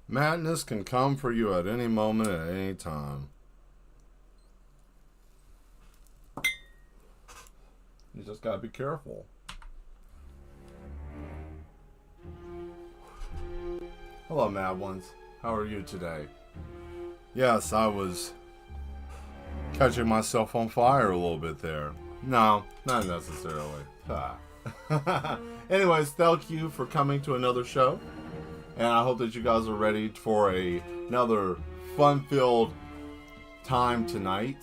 Madness can come for you at any moment, at any time. You just gotta be careful. Hello, Mad Ones. How are you today? Yes, I was catching myself on fire a little bit there. No, not necessarily. Anyways, thank you for coming to another show. And I hope that you guys are ready for another fun-filled time tonight.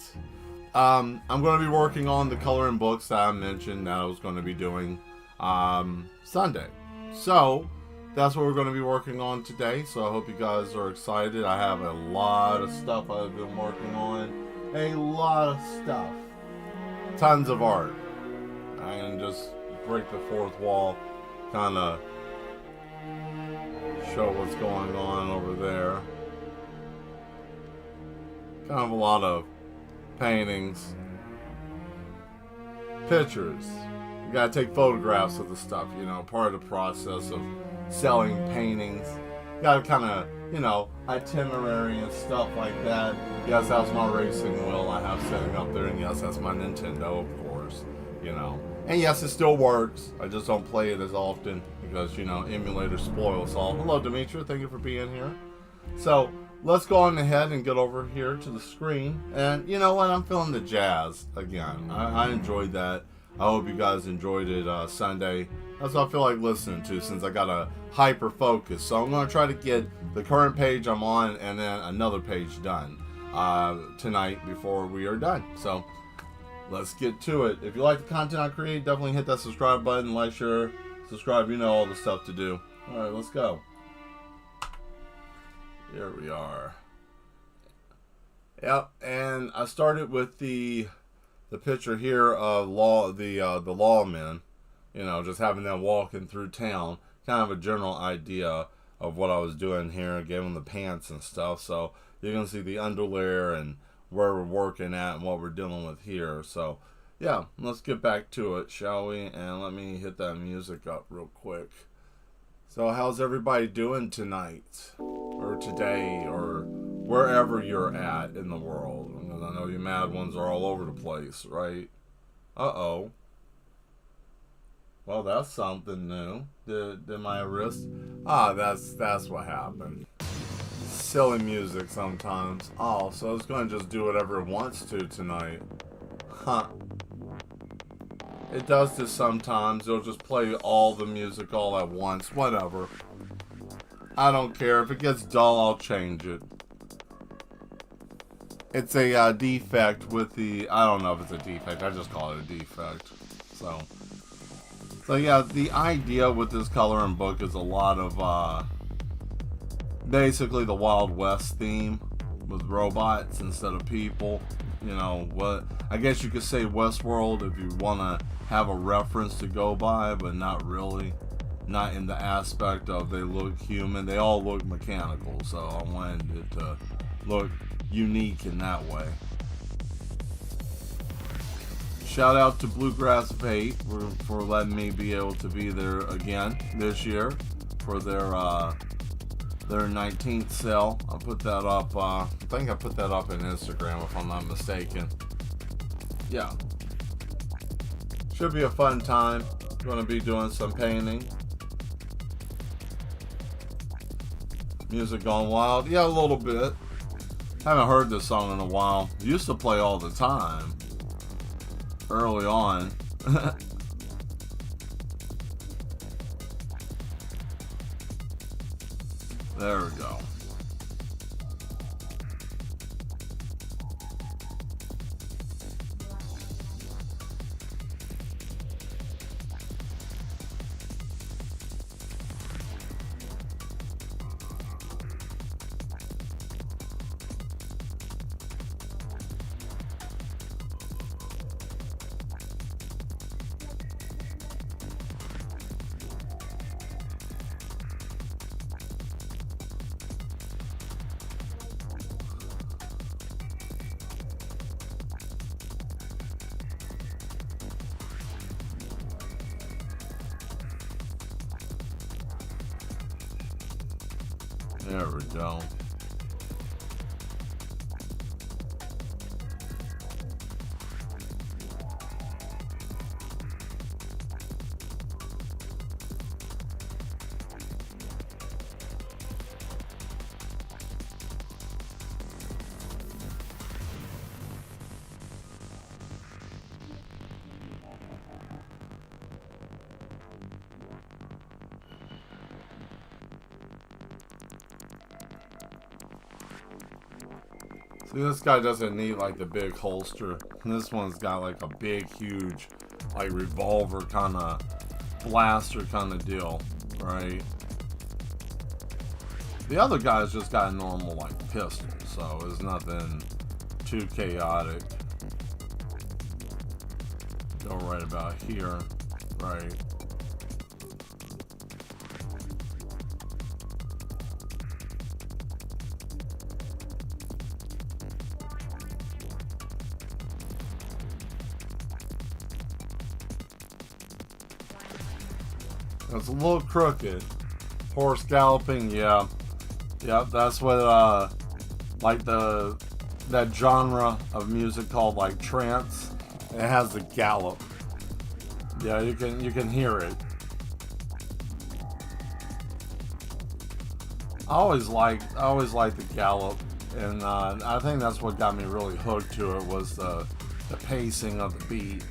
I'm going to be working on the coloring books that I mentioned that I was going to be doing Sunday. So, that's what we're going to be working on today. So I hope you guys are excited. I have a lot of stuff I've been working on. A lot of stuff. Tons of art. I can just break the fourth wall, kind of show what's going on over there. Kind of a lot of paintings, pictures. You gotta take photographs of the stuff, you know, part of the process of selling paintings. You gotta kind of, you know, itinerary and stuff like that. Yes, that's my racing wheel I have sitting up there, and yes, that's my Nintendo, of course, you know. And yes, it still works. I just don't play it as often because, you know, emulators spoil us all. Hello, Demetria. Thank you for being here. So, let's go on ahead and get over here to the screen. And you know what? I'm feeling the jazz again. I enjoyed that. I hope you guys enjoyed it Sunday. That's what I feel like listening to since I got a hyper focus. So I'm going to try to get the current page I'm on and then another page done tonight before we are done. So, let's get to it. If you like the content I create, definitely hit that subscribe button, like, share, subscribe. You know all the stuff to do. Alright, let's go. Here we are. Yep, and I started with the picture here of the lawmen. You know, just having them walking through town. Kind of a general idea of what I was doing here. Gave them the pants and stuff. So you're going to see the underlayer and where we're working at and what we're dealing with here. So yeah, let's get back to it, shall we? And let me hit that music up real quick. So how's everybody doing tonight or today or wherever you're at in the world? Because I know you Mad Ones are all over the place, right? Uh-oh. Well, that's something new. Did my wrist? Ah, that's what happened. Silly music sometimes. Oh, so it's going to just do whatever it wants to tonight. Huh. It does this sometimes. It'll just play all the music all at once. Whatever. I don't care. If it gets dull, I'll change it. It's a defect with the... I don't know if it's a defect. I just call it a defect. So yeah, the idea with this coloring book is a lot of... basically the Wild West theme with robots instead of people. You know, what I guess you could say Westworld if you want to have a reference to go by, but not really. Not in the aspect of they look human. They all look mechanical, so I wanted it to look unique in that way. Shout out to Bluegrass Vape for letting me be able to be there again this year for their their 19th sale. I put that up, I think I put that up in Instagram if I'm not mistaken. Yeah. Should be a fun time. Going to be doing some painting. Music Gone Wild. Yeah, a little bit. Haven't heard this song in a while. Used to play all the time. Early on. There we go. There we go. See, this guy doesn't need like the big holster. This one's got like a big, huge, like revolver kind of blaster kind of deal, right? The other guy's just got a normal like pistol, so it's nothing too chaotic. Go right about here, right? It's a little crooked. Horse galloping, yeah. Yep, that's what like that genre of music called like trance. It has the gallop. Yeah, you can hear it. I always liked the gallop, and I think that's what got me really hooked to it was the pacing of the beat.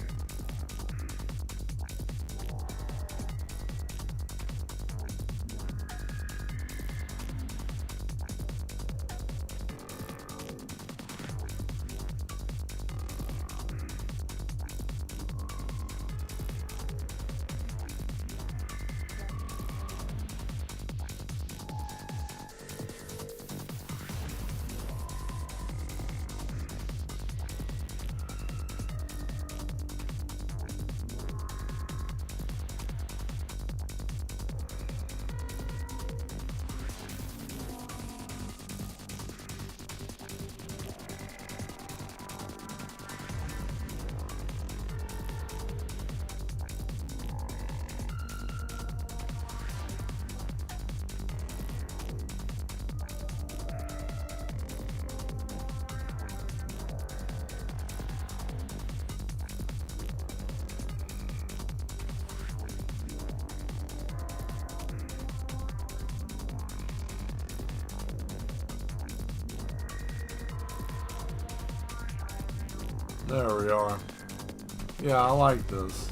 There we are. Yeah, I like this.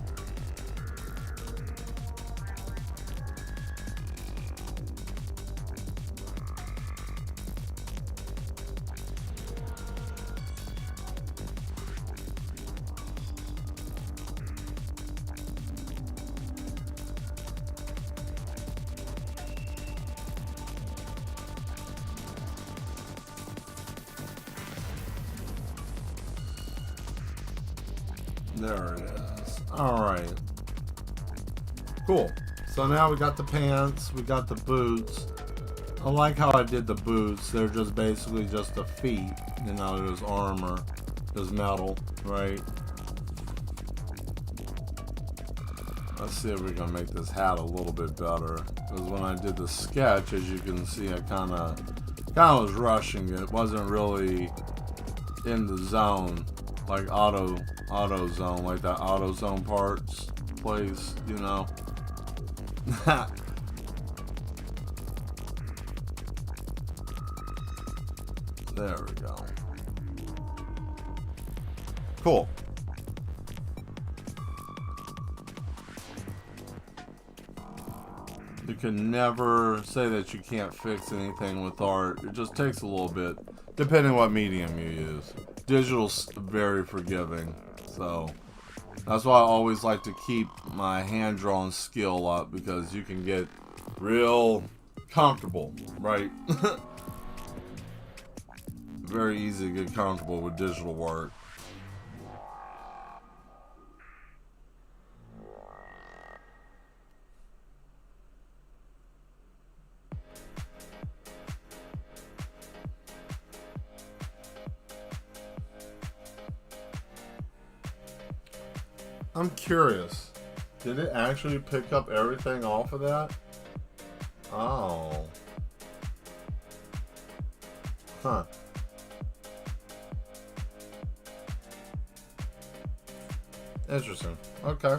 There it is. Alright. Cool. So now we got the pants, we got the boots. I like how I did the boots. They're just basically just the feet. You know, there's armor, there's metal, right? Let's see if we can make this hat a little bit better. Because when I did the sketch, as you can see, I kind of was rushing it. Wasn't really in the zone, like auto zone, like that auto zone parts place, you know. There we go. Cool. You can never say that you can't fix anything with art. It just takes a little bit, depending what medium you use. Digital's very forgiving, so that's why I always like to keep my hand-drawn skill up, because you can get real comfortable, right? Very easy to get comfortable with digital work. I'm curious. Did it actually pick up everything off of that? Oh. Huh. Interesting. Okay.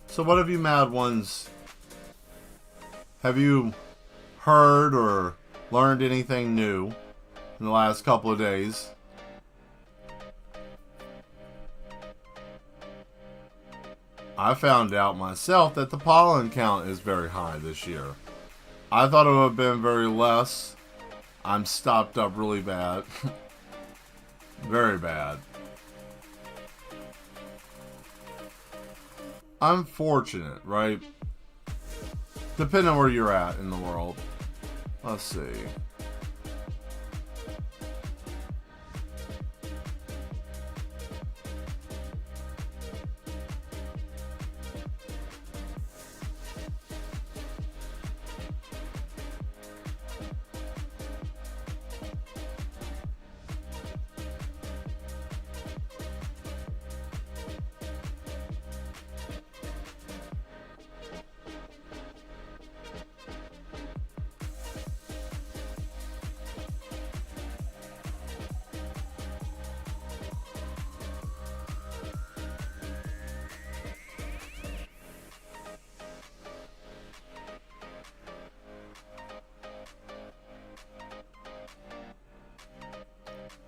So what have you mad ones? Have you heard or learned anything new in the last couple of days? I found out myself that the pollen count is very high this year. I thought it would have been very less. I'm stopped up really bad. Very bad. I'm fortunate, right? Depending on where you're at in the world. Let's see.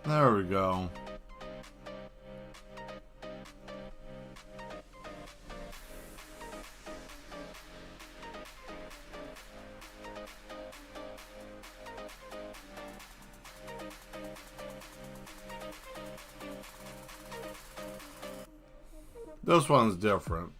There we go. This one's different.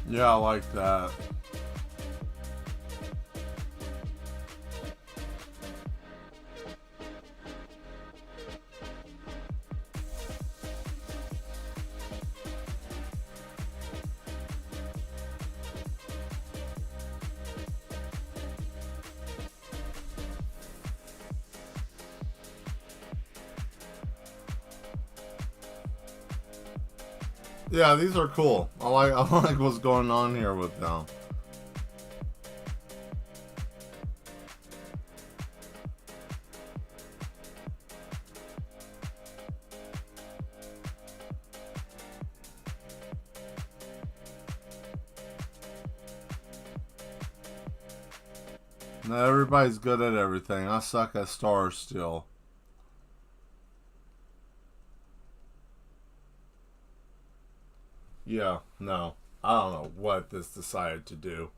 Yeah, I like that. Yeah, these are cool. I like what's going on here with them. Now everybody's good at everything. I suck at stars still. Yeah, no. I don't know what this decided to do.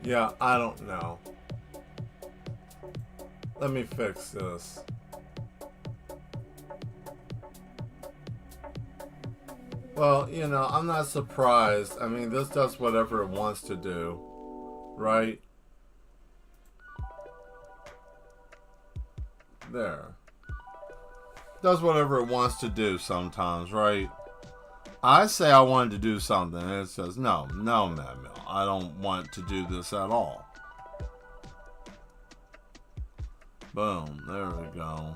Yeah, I don't know. Let me fix this. Well, you know, I'm not surprised. I mean, this does whatever it wants to do, right? There. Does whatever it wants to do sometimes, right? I say I wanted to do something, and it says, no, Mad Mill, I don't want to do this at all. Boom, there we go.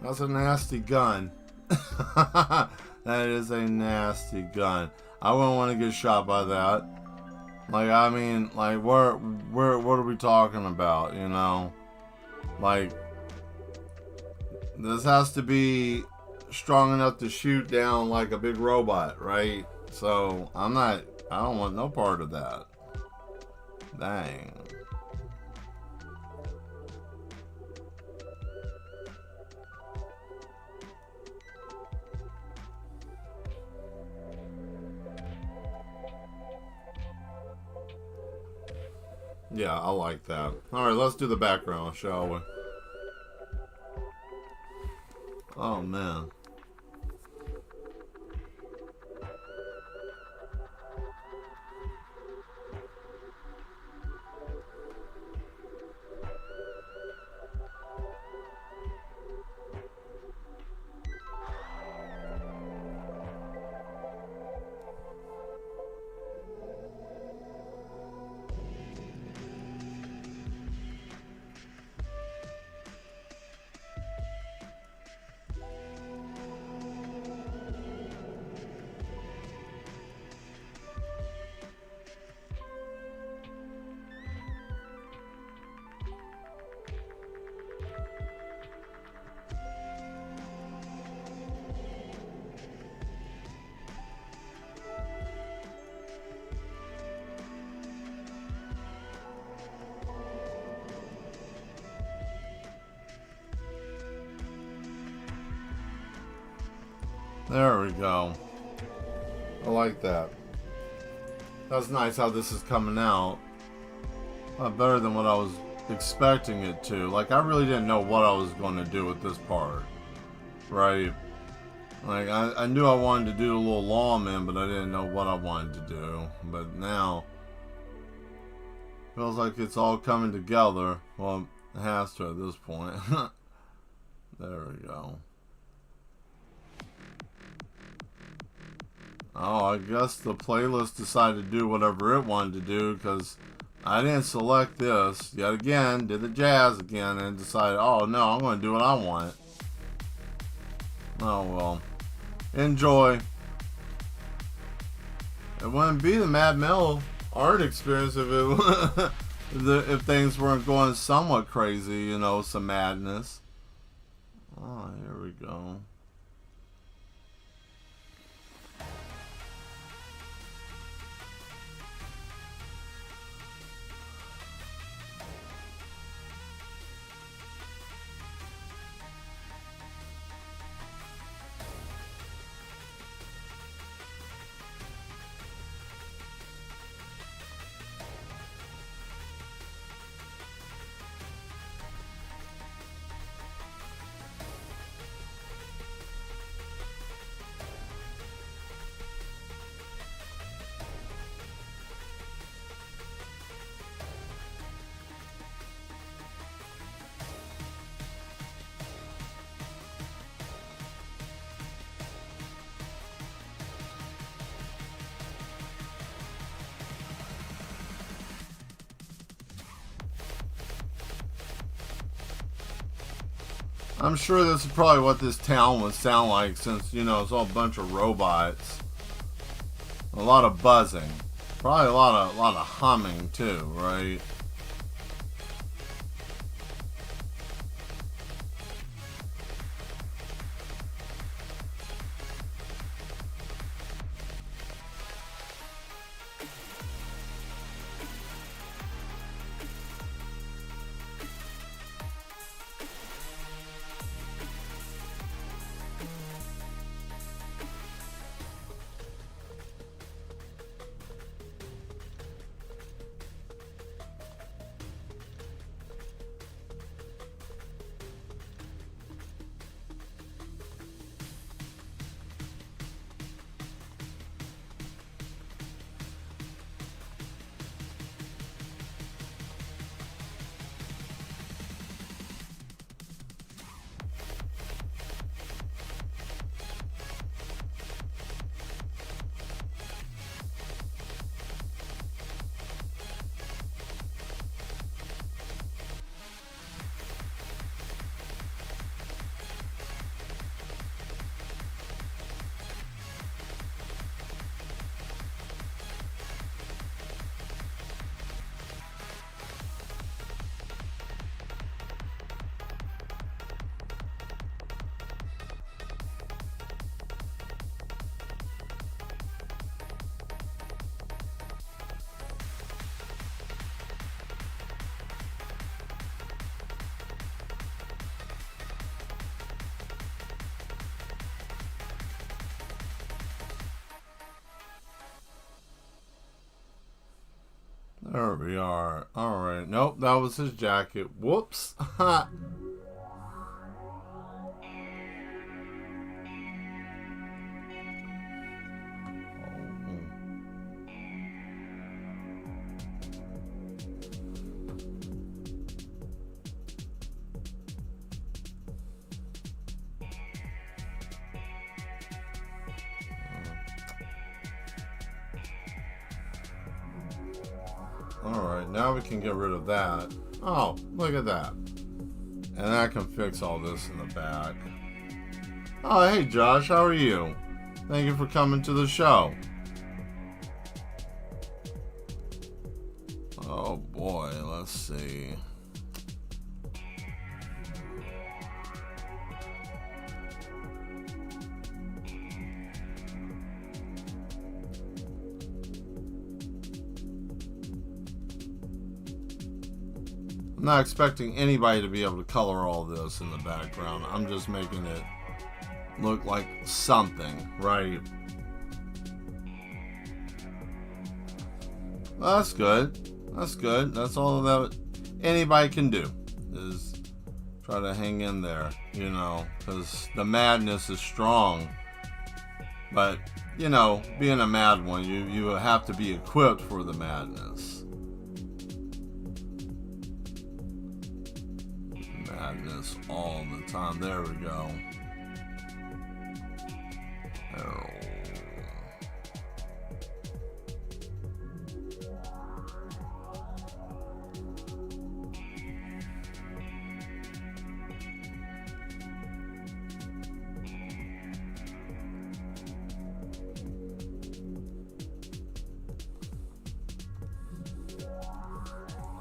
That's a nasty gun. That is a nasty gun. I wouldn't want to get shot by that. Like, I mean, like, what are we talking about, you know? Like, this has to be strong enough to shoot down like a big robot, right? So, I don't want no part of that. Dang. Yeah, I like that. Alright, let's do the background, shall we? Oh, man. There we go. I like that. That's nice how this is coming out. Better than what I was expecting it to. Like, I really didn't know what I was going to do with this part. Right? Like, I knew I wanted to do the little lawman, but I didn't know what I wanted to do. But now, feels like it's all coming together. Well, it has to at this point. There we go. Oh, I guess the playlist decided to do whatever it wanted to do because I didn't select this. Yet again, did the jazz again and decided, oh no, I'm going to do what I want. Oh well. Enjoy. It wouldn't be the Mad Mill art experience if it if things weren't going somewhat crazy, you know, some madness. Oh, here we go. I'm sure this is probably what this town would sound like, since, you know, it's all a bunch of robots. A lot of buzzing. Probably a lot of humming too, right? There we are. Alright. Nope, that was his jacket. Whoops. Alright, now we can get rid of that. Oh, look at that. And I can fix all this in the back. Oh, hey Josh, how are you? Thank you for coming to the show. Oh boy, let's see. I'm not expecting anybody to be able to color all this in the background. I'm just making it look like something, right? Well, that's good. That's good. That's all that anybody can do, is try to hang in there, you know, because the madness is strong. But, you know, being a mad one, you have to be equipped for the madness. Madness all the time. There we go. Oh.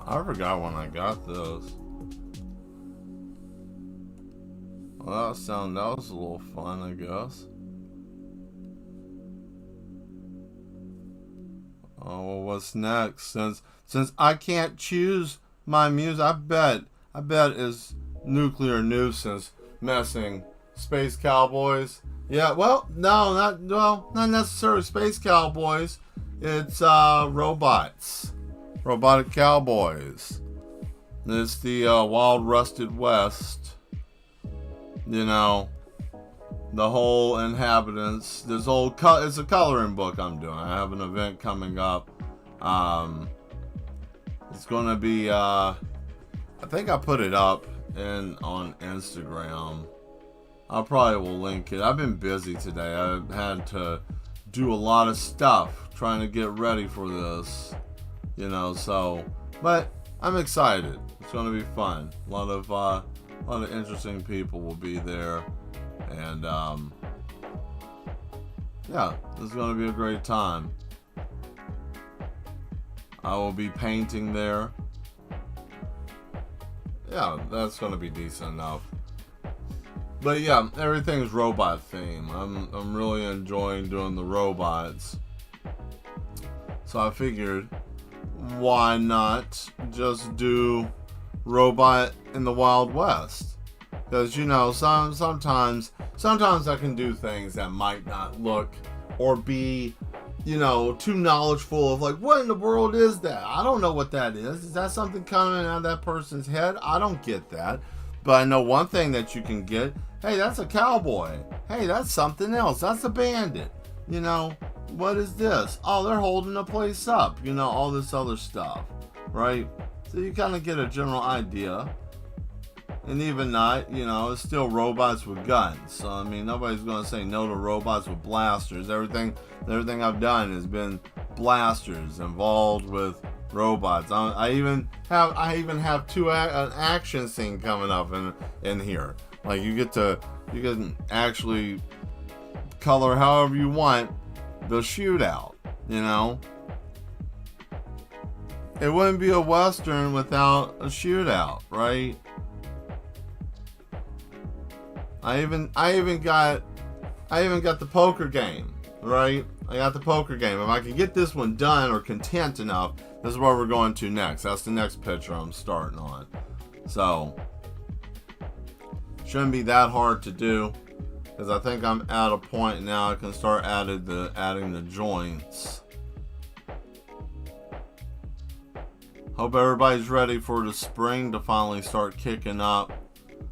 I forgot when I got this. Well, that was a little fun, I guess. Oh, well, what's next? Since I can't choose my music, I bet is Nuclear Nuisance messing Space Cowboys. Yeah, well, no, not necessarily Space Cowboys. It's robots, robotic cowboys. It's the Wild Rusted West. You know, the whole inhabitants. This whole it's a coloring book I'm doing. I have an event coming up. It's gonna be. I think I put it up on Instagram. I probably will link it. I've been busy today. I've had to do a lot of stuff trying to get ready for this. You know, so but I'm excited. It's gonna be fun. A lot of A lot of interesting people will be there. And, yeah, it's going to be a great time. I will be painting there. Yeah, that's going to be decent enough. But yeah, everything's robot theme. I'm really enjoying doing the robots. So I figured, why not just do robot in the Wild West? Because, you know, sometimes I can do things that might not look or be, you know, too knowledgeable of, like, what in the world is that? I don't know what that is. Is that something coming out of that person's head? I don't get that. But I know one thing that you can get. Hey, that's a cowboy. Hey, that's something else. That's a bandit. You know, what is this? Oh, they're holding the place up. You know, all this other stuff, right? So you kind of get a general idea. And even not, you know, it's still robots with guns. So, I mean, nobody's going to say no to robots with blasters. Everything I've done has been blasters involved with robots. I even have an action scene coming up in here. Like, you can actually color however you want the shootout, you know? It wouldn't be a Western without a shootout, right? I even got the poker game, right? I got the poker game. If I can get this one done or content enough, this is where we're going to next. That's the next picture I'm starting on. So, shouldn't be that hard to do, because I think I'm at a point now I can start adding the joints. Hope everybody's ready for the spring to finally start kicking up.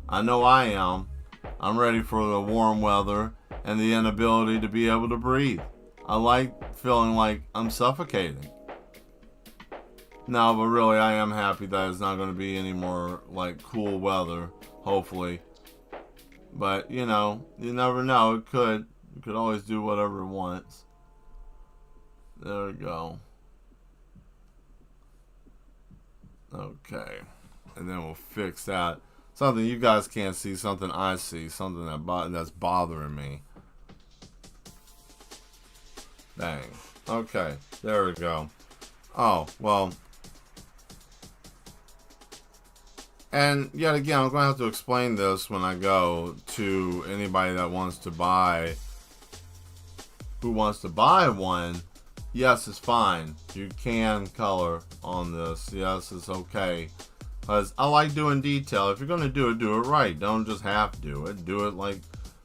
I know I am. I'm ready for the warm weather and the inability to be able to breathe. I like feeling like I'm suffocating. No, but really I am happy that it's not going to be any more like cool weather, hopefully. But, you know, you never know. It could always do whatever it wants. There we go. Okay. And then we'll fix that. Something you guys can't see, something I see, something that's bothering me. Dang. Okay, there we go. Oh, well. And yet again, I'm going to have to explain this when I go to anybody that wants to buy, who wants to buy one. Yes, it's fine. You can color on this. Yes, it's okay. Because I like doing detail. If you're going to do it right. Don't just half do it. Do it like,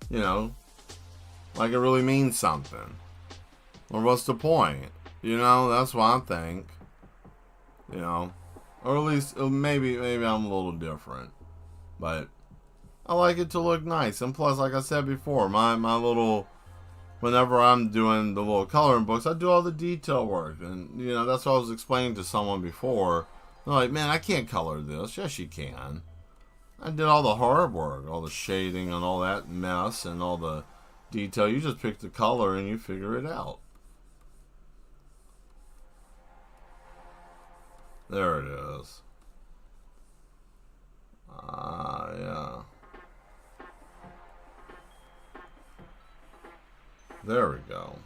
you know, like it really means something. Or what's the point? You know, that's what I think. You know, or at least maybe I'm a little different. But I like it to look nice. And plus, like I said before, my little, whenever I'm doing the little coloring books, I do all the detail work. And, you know, that's what I was explaining to someone before. They're like, man, I can't color this. Yes, you can. I did all the hard work, all the shading and all that mess and all the detail. You just pick the color and you figure it out. There it is. Yeah. There we go.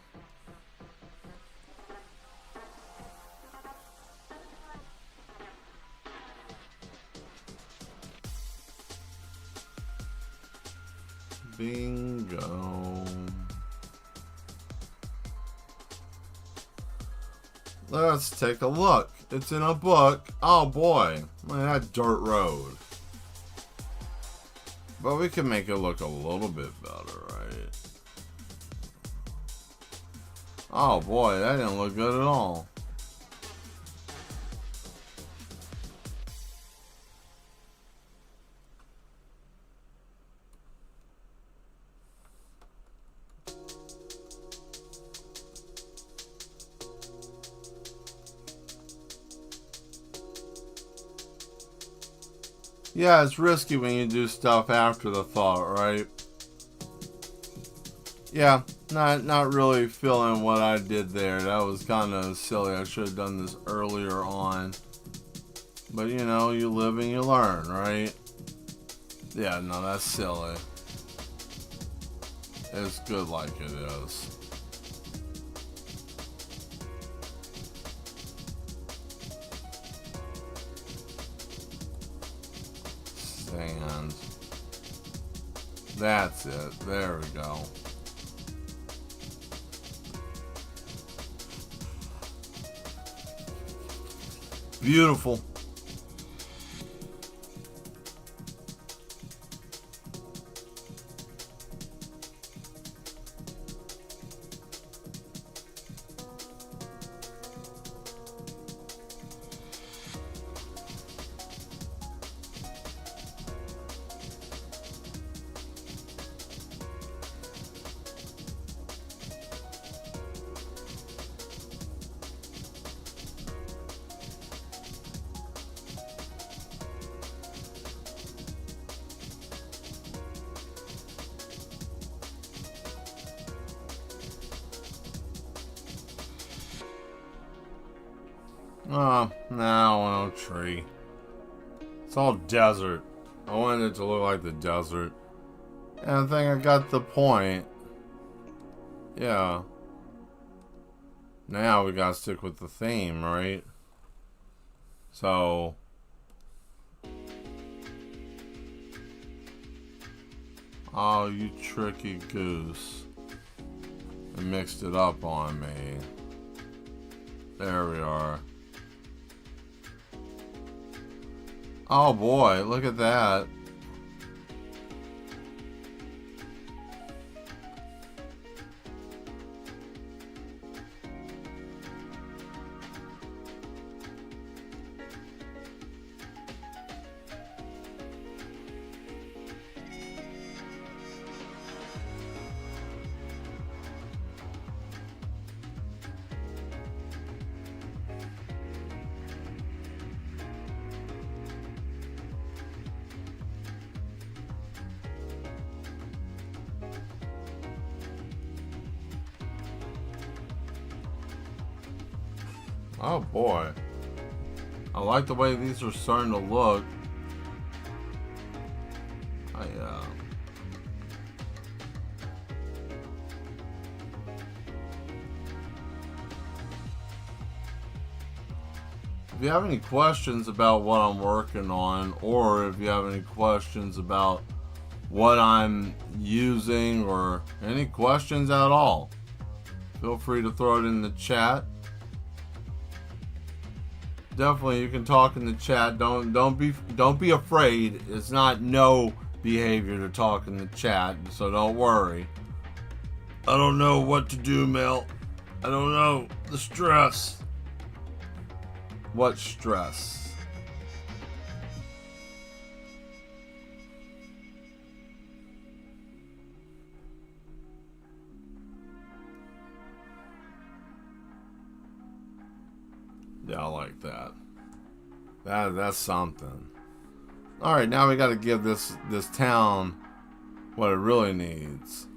Bingo. Let's take a look. It's in a book. Oh boy. Look at that dirt road. But we can make it look a little bit better, right? Oh boy, that didn't look good at all. Yeah, it's risky when you do stuff after the thought, right? Yeah, not really feeling what I did there. That was kind of silly. I should have done this earlier on. But, you know, you live and you learn, right? Yeah, no, that's silly. It's good like it is. Sand. That's it. There we go. Beautiful. Oh, no, no tree. It's all desert. I wanted it to look like the desert. And I think I got the point. Yeah. Now we gotta stick with the theme, right? So... Oh, you tricky goose. It mixed it up on me. There we are. Oh boy, look at that. Oh boy. I like the way these are starting to look. If you have any questions about what I'm working on, or if you have any questions about what I'm using, or any questions at all, feel free to throw it in the chat. Definitely, you can talk in the chat. Don't be afraid. It's not no behavior to talk in the chat, so don't worry. I don't know what to do, Mel. I don't know. The stress. What stress? Yeah, I like that. That's something. All right, now we got to give this town what it really needs.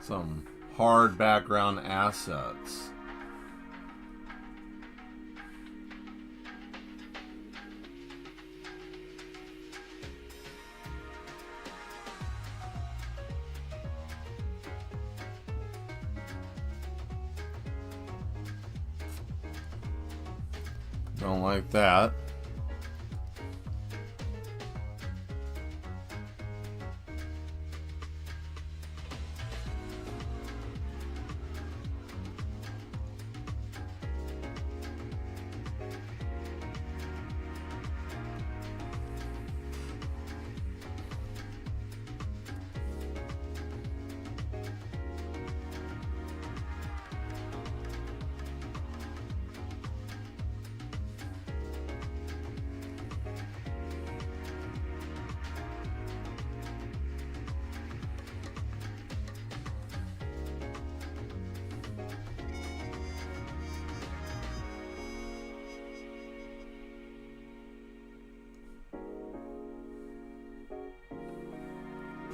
Some hard background assets. Don't like that.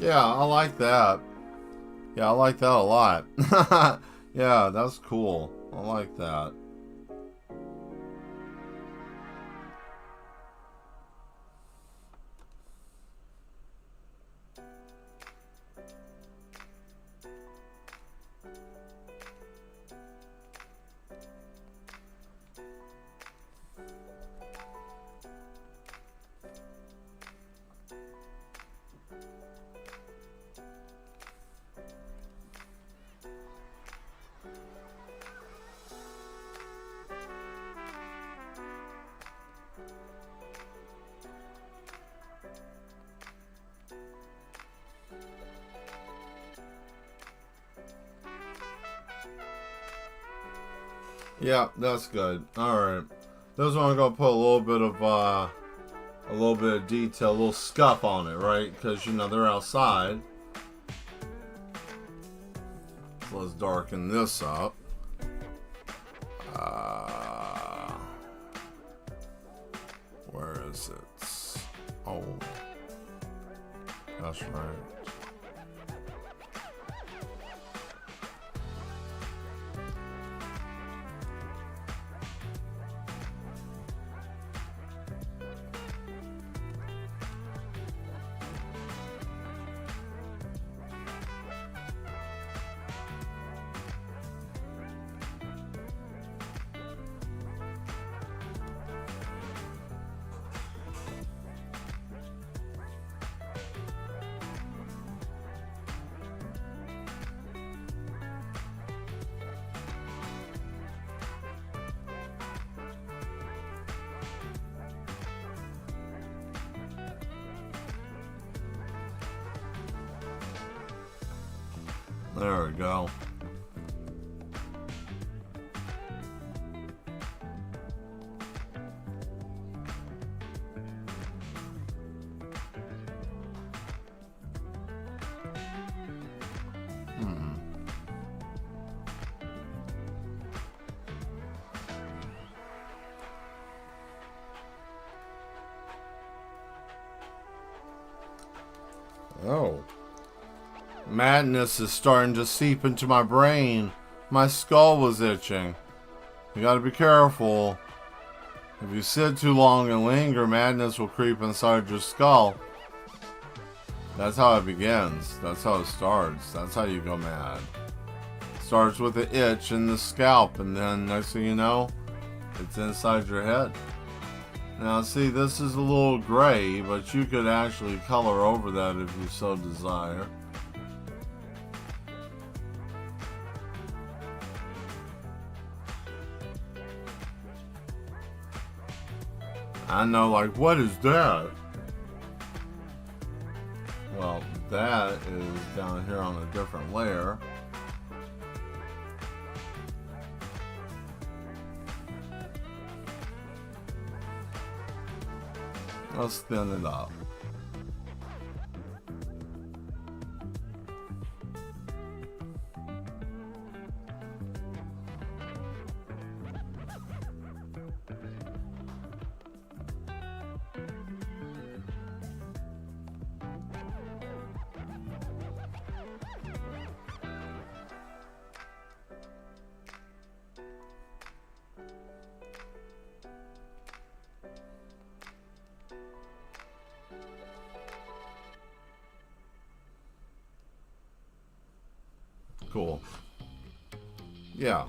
Yeah, I like that. Yeah, I like that a lot. Yeah, that's cool. I like that. Yeah, that's good. Alright. This one I'm gonna put a little bit of detail, a little scuff on it, right? Because you know they're outside. So let's darken this up. Where is it? Oh, that's right. There we go. Oh. Madness is starting to seep into my brain. My skull was itching. You gotta be careful. If you sit too long and linger, madness will creep inside your skull. That's how it begins. That's how it starts. That's how you go mad. It starts with an itch in the scalp, and then next thing you know, it's inside your head. Now see, this is a little gray, but you could actually color over that if you so desire. I know, like, what is that? Well, that is down here on a different layer. Let's thin it up. Cool. Yeah.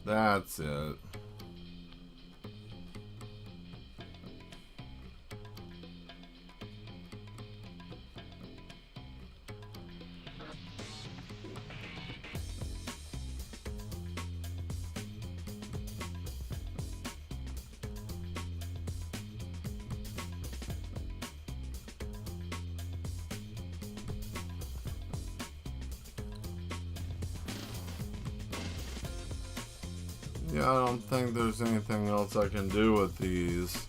That's it. Yeah, I don't think there's anything else I can do with these.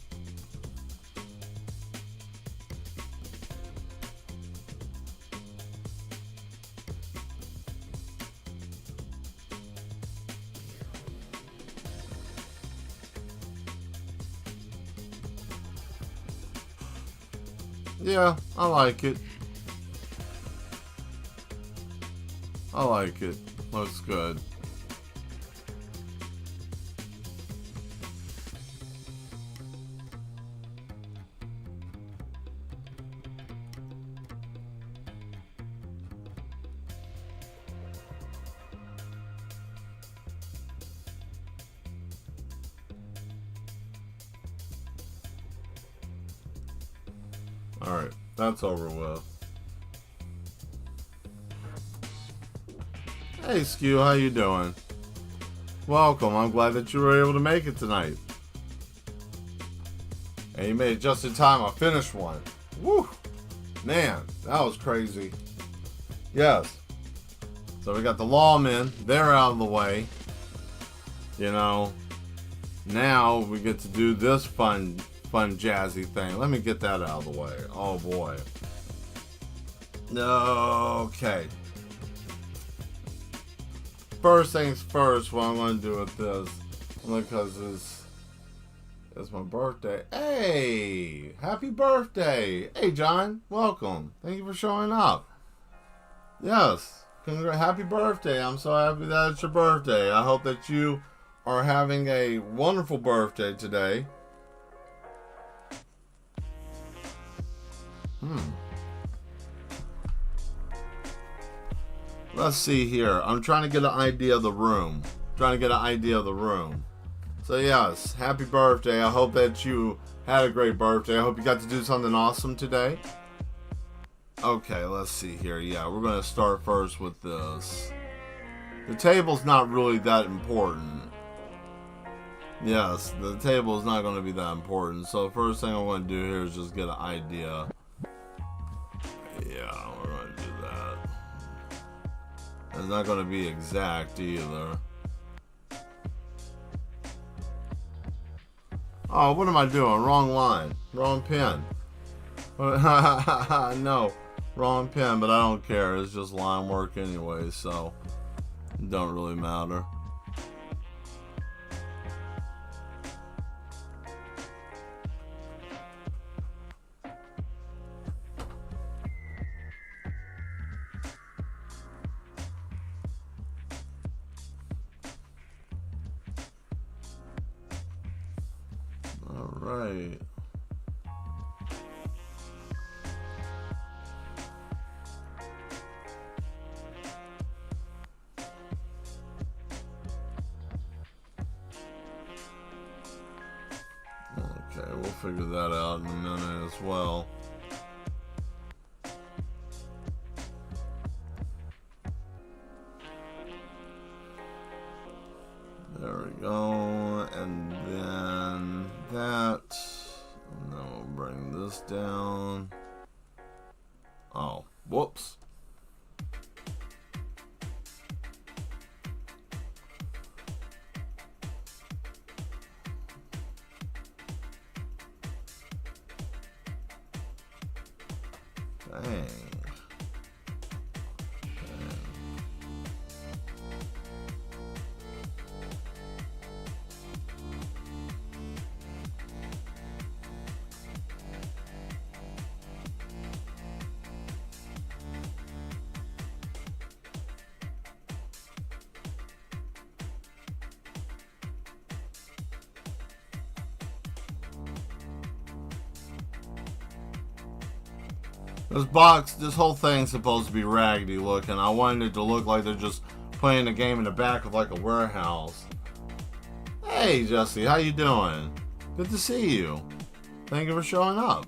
Yeah, I like it. I like it. Looks good. Alright, that's over with. Hey Skew, how you doing? Welcome, I'm glad that you were able to make it tonight. And you made it just in time, I finished one. Woo! Man, that was crazy. Yes. So we got the lawmen, they're out of the way. You know, now we get to do this fun jazzy thing. Let me get that out of the way. Oh boy. Okay. First things first, what I'm going to do with this, because it's my birthday. Hey! Happy birthday! Hey, John. Welcome. Thank you for showing up. Yes. Happy birthday. I'm so happy that it's your birthday. I hope that you are having a wonderful birthday today. Let's see here. I'm trying to get an idea of the room. So yes, happy birthday. I hope that you had a great birthday. I hope you got to do something awesome today. Okay, let's see here. Yeah, we're going to start first with this. The table's not really that important. Yes, the table is not going to be that important. So the first thing I want to do here is just get an idea. Yeah, we're going to do that. It's not going to be exact either. Oh, what am I doing? Wrong line. Wrong pen. No, wrong pen, but I don't care. It's just line work anyway, so it don't really matter. Right. Okay, we'll figure that out in a minute as well. There we go, and then that, and then we'll bring this down. Oh, whoops. Dang. This whole thing's supposed to be raggedy looking. I wanted it to look like they're just playing a game in the back of like a warehouse. Hey Jesse, how you doing? Good to see you. Thank you for showing up.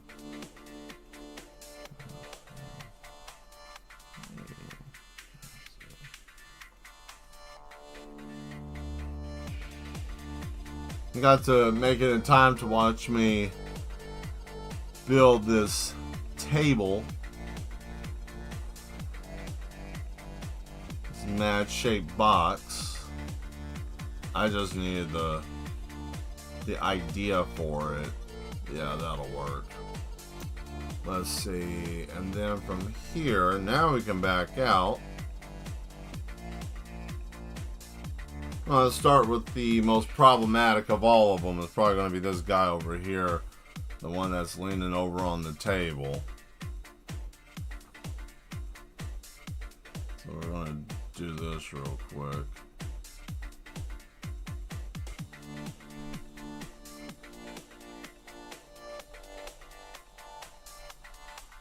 You got to make it in time to watch me build this table. This mad shaped box. I just needed the idea for it. Yeah, that'll work. Let's see, and then from here, now we can back out. Let's start with the most problematic of all of them. It's probably going to be this guy over here, the one that's leaning over on the table. So we're going to do this real quick.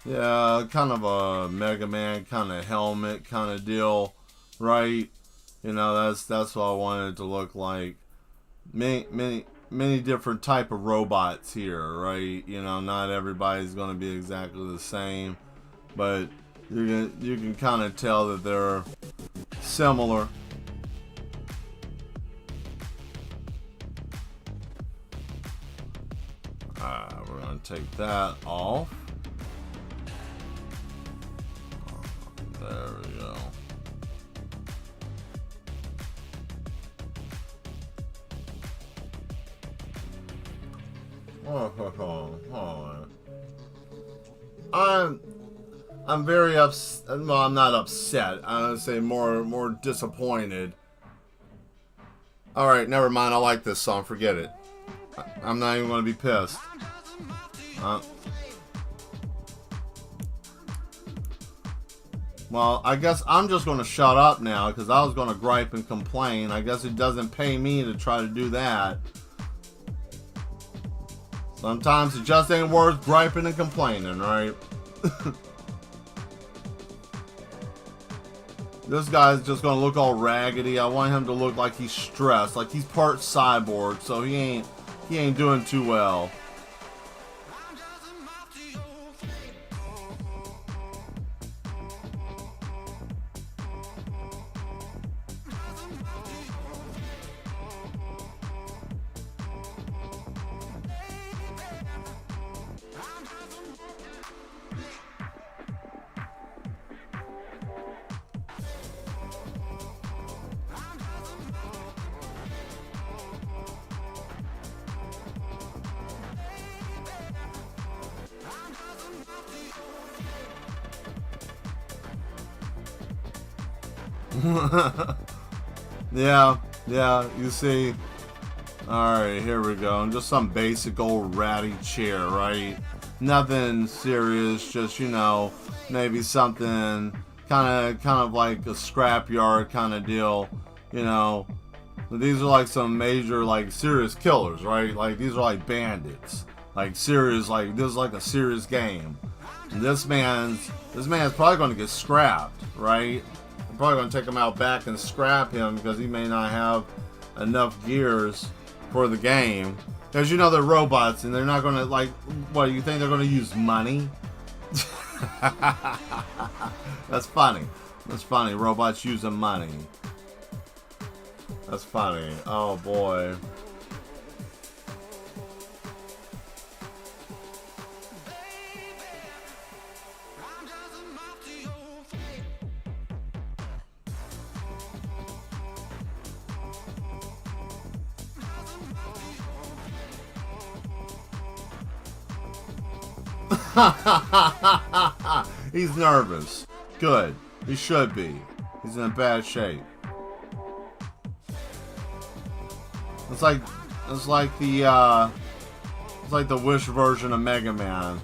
Yeah, kind of a Mega Man kind of helmet kind of deal, right? You know, that's what I wanted it to look like. Many different type of robots here, right? You know, not everybody's going to be exactly the same, but you can kind of tell that they're similar. We're going to take that off. There we go. I'm very upset. Well, I'm not upset. I would say more disappointed. All right, never mind. I like this song. Forget it. I'm not even going to be pissed. Well, I guess I'm just going to shut up now because I was going to gripe and complain. I guess it doesn't pay me to try to do that. Sometimes it just ain't worth griping and complaining, right? This guy's just going to look all raggedy. I want him to look like he's stressed, like he's part cyborg, so he ain't doing too well. Yeah, you see. Alright, here we go. And just some basic old ratty chair, right? Nothing serious, just, you know, maybe something kind of like a scrapyard kind of deal, you know. These are like some major, like, serious killers, right? Like, these are like bandits. Like, serious, like, this is like a serious game. And this man's probably going to get scrapped, right? I'm probably going to take him out back and scrap him because he may not have enough gears for the game. Because, you know, they're robots and they're not going to, like, what, you think they're going to use money? That's funny. That's funny. Robots using money. That's funny. Oh, boy. He's nervous. Good. He should be. He's in bad shape. It's like the Wish version of Mega Man.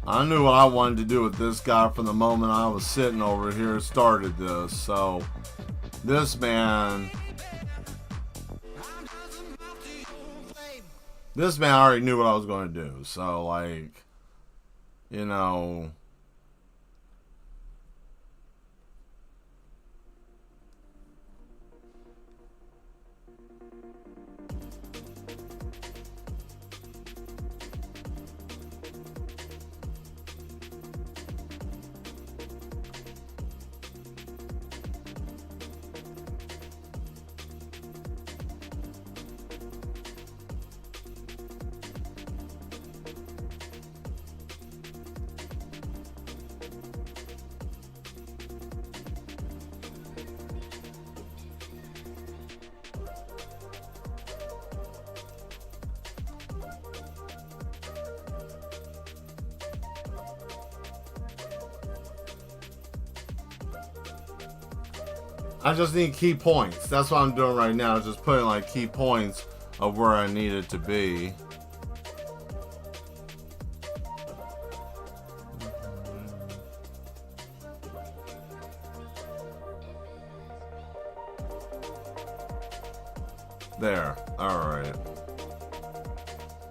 I knew what I wanted to do with this guy from the moment I was sitting over here and started this. So, this man already knew what I was going to do. So, like, you know... I just need key points. That's what I'm doing right now. Just putting like key points of where I need it to be. There. Alright.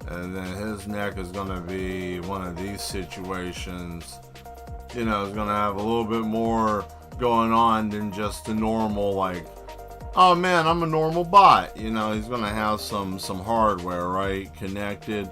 And then his neck is going to be one of these situations. You know, it's going to have a little bit more going on than just a normal, like, oh man, I'm a normal bot. You know, he's going to have some hardware, right, connected.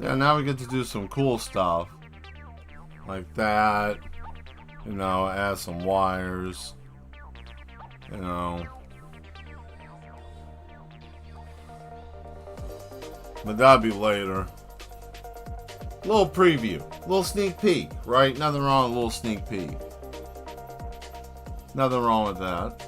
Yeah, now we get to do some cool stuff. Like that. You know, add some wires. You know. But that'll be later. Little preview. Little sneak peek, right? Nothing wrong with a little sneak peek. Nothing wrong with that.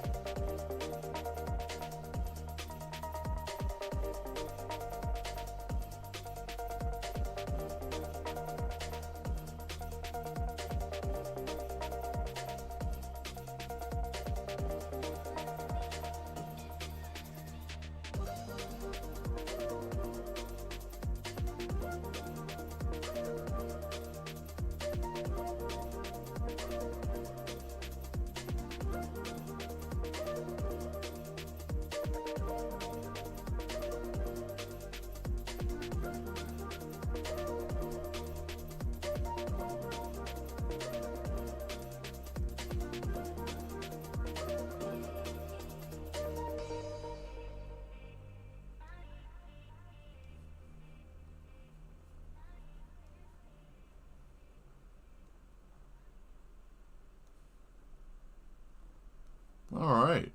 All right.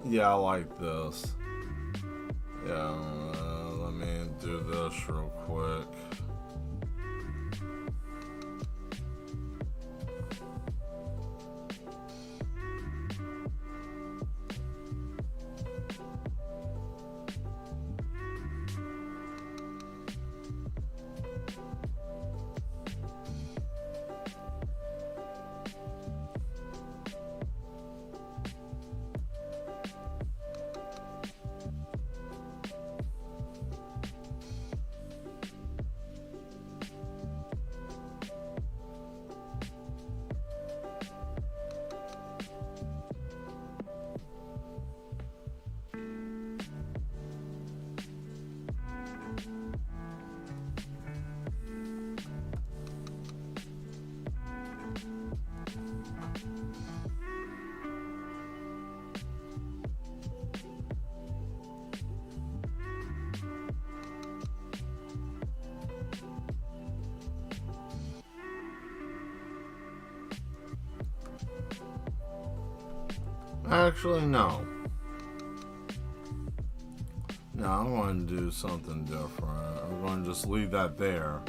Yeah, I like this. Yeah, let me do this real quick. Actually, no. No, I'm going to do something different. I'm going to just leave that there.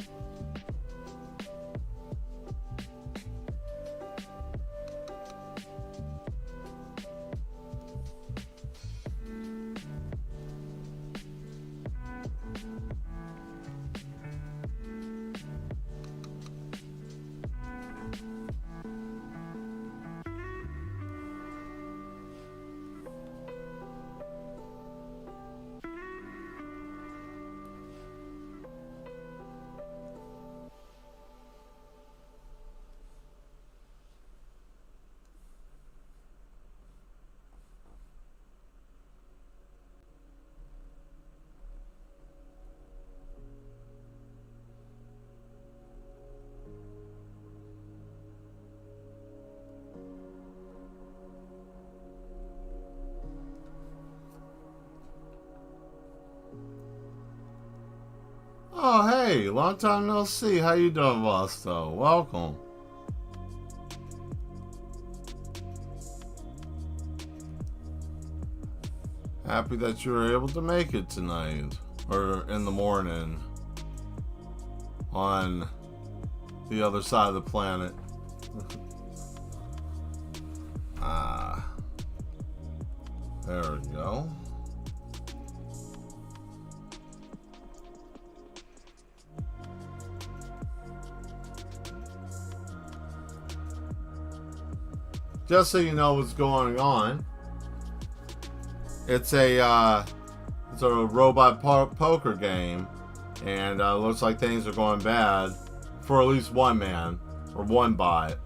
Oh, hey, long time no see. How you doing, Busto? Welcome. Happy that you were able to make it tonight, or in the morning, on the other side of the planet. There we go. Just so you know what's going on, it's a robot poker game, and looks like things are going bad for at least one man or one bot.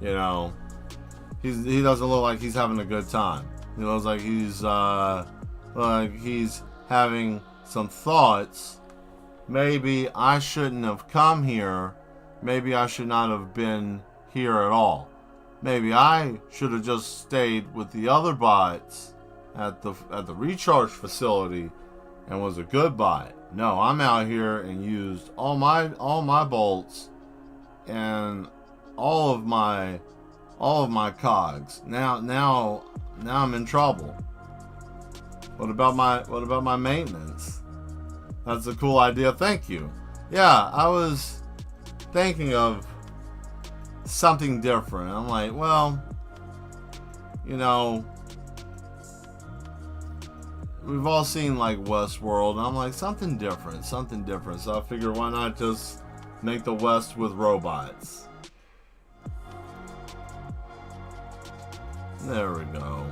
You know, he doesn't look like he's having a good time. He looks like he's having some thoughts. Maybe I shouldn't have come here. Maybe I should not have been here at all. maybe I should have just stayed with the other bots at the recharge facility and was a good bot. No, I'm out here and used all my bolts and all of my cogs. Now I'm in trouble. What about my maintenance? That's a cool idea. Thank you. Yeah, I was thinking of something different. I'm like, well, you know, we've all seen like Westworld, and I'm like, something different. So I figured, why not just make the West with robots? There we go.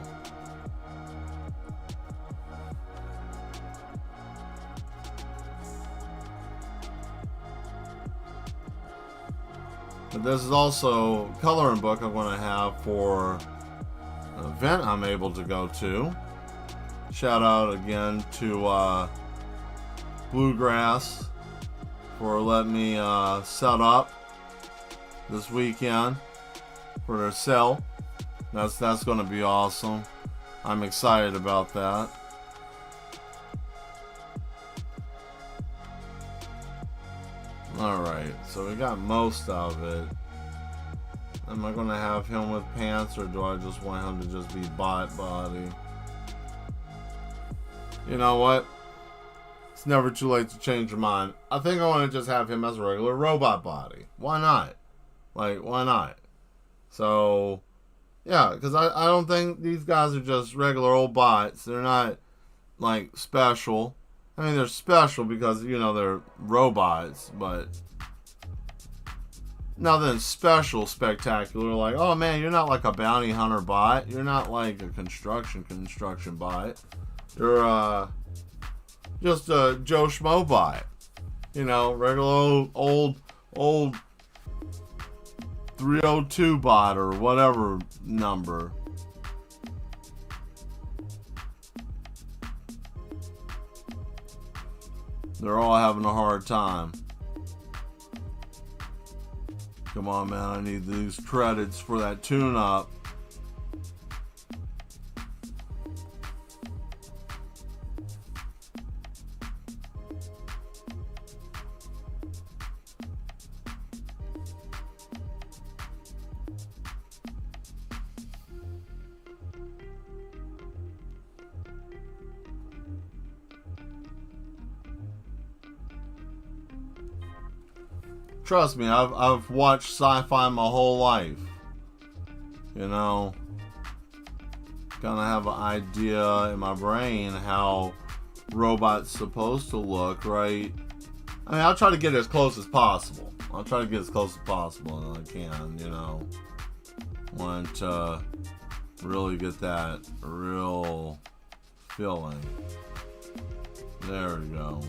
But this is also a coloring book I'm going to have for an event I'm able to go to. Shout out again to Bluegrass for letting me set up this weekend for their sale. That's going to be awesome. I'm excited about that. Alright, so we got most of it. Am I going to have him with pants, or do I just want him to just be bot body? You know what? It's never too late to change your mind. I think I want to just have him as a regular robot body. Why not? Like, why not? So, yeah, because I don't think these guys are just regular old bots. They're not, like, special. I mean, they're special because, you know, they're robots, but nothing special, spectacular. Like, oh man, you're not like a bounty hunter bot. You're not like a construction bot. You're just a Joe Schmo bot. You know, regular old 302 bot or whatever number. They're all having a hard time. Come on, man. I need these credits for that tune-up. Trust me, I've watched sci-fi my whole life. You know, kind of have an idea in my brain how robots supposed to look, right? I mean, I'll try to get as close as possible. And I can, you know. Want to really get that real feeling. There we go.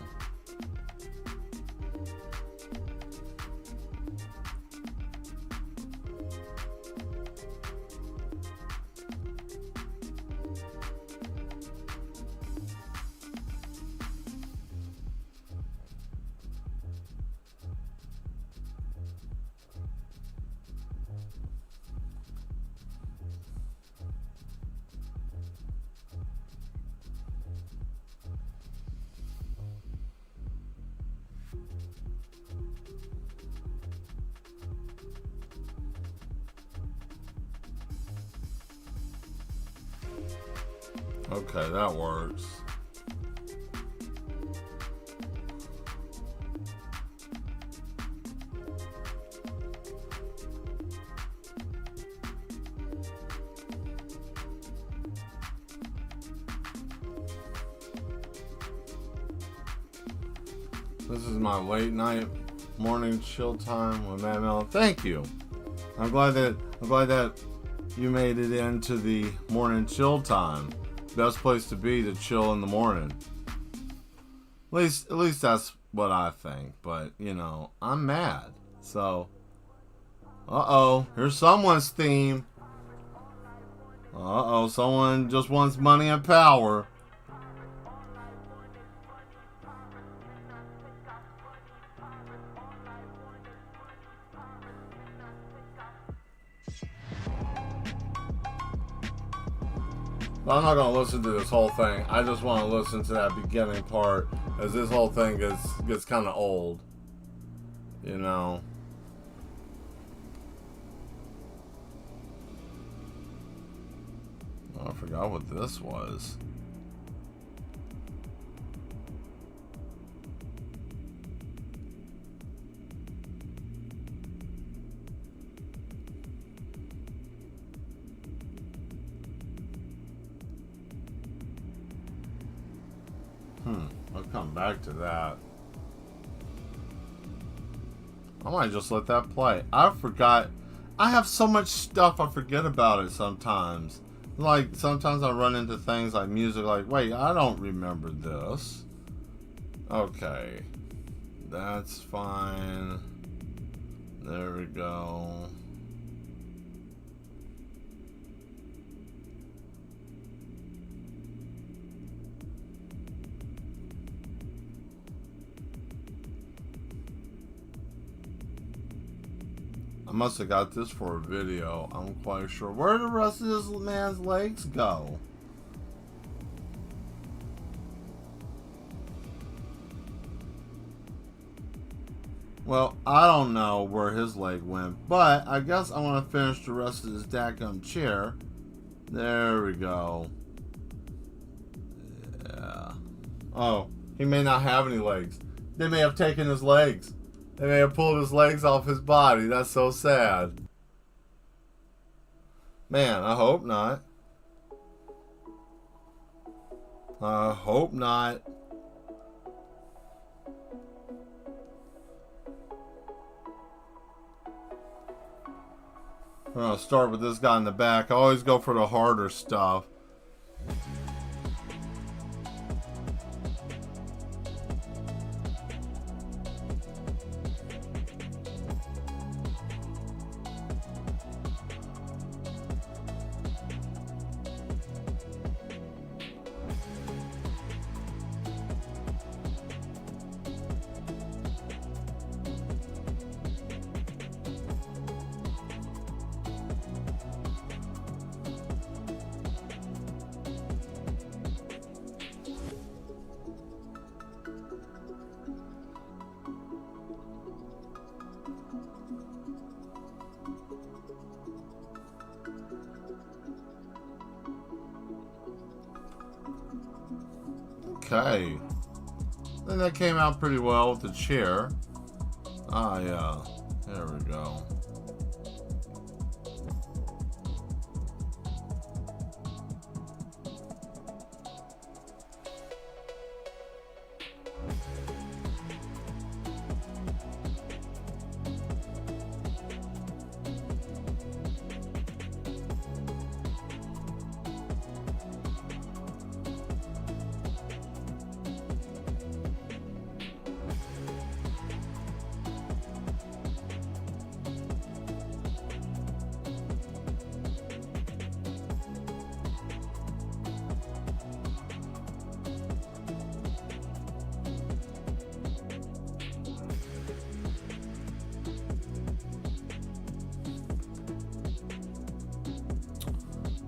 Okay, that works. This is my late night morning chill time with Matt Mellon. Thank you. I'm glad that you made it into the morning chill time. Best place to be to chill in the morning. At least that's what I think. But, you know, I'm mad. So, here's someone's theme. Someone just wants money and power. But I'm not going to listen to this whole thing. I just want to listen to that beginning part, as this whole thing gets kind of old. You know. Oh, I forgot what this was. I'll come back to that. I might just let that play. I forgot. I have so much stuff, I forget about it sometimes. Like, sometimes I run into things like music, like, wait, I don't remember this. Okay. That's fine. There we go. I must have got this for a video. I'm quite sure. Where did the rest of this man's legs go? Well, I don't know where his leg went, but I guess I want to finish the rest of this dadgum chair. There we go. Yeah. Oh, he may not have any legs. They may have taken his legs. They may have pulled his legs off his body. That's so sad. Man, I hope not. I hope not. We're going to start with this guy in the back. I always go for the harder stuff. Okay. Then that came out pretty well with the chair. Ah, yeah. There we go.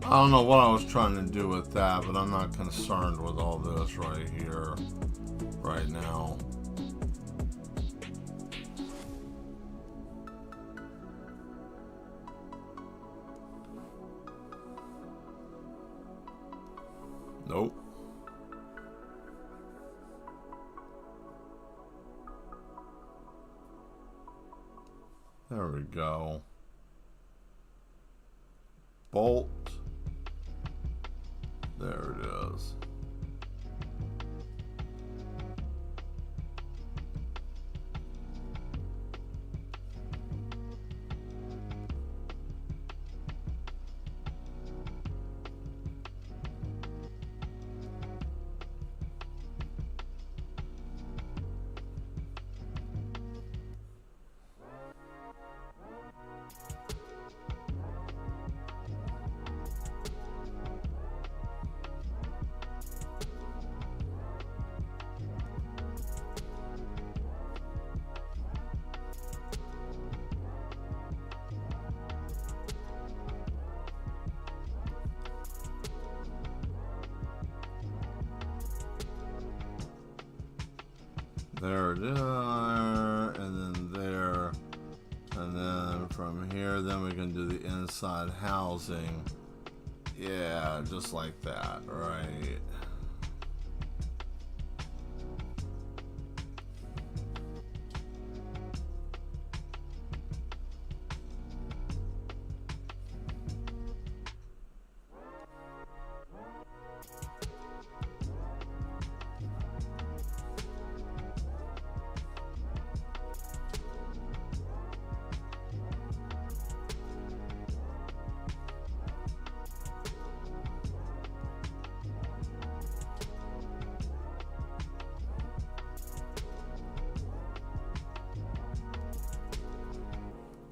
I don't know what I was trying to do with that, but I'm not concerned with all this right here, right now. Nope. There we go. Bolt. There it is. There it is, and then there, and then from here, then we can do the inside housing. Yeah, just like that, right?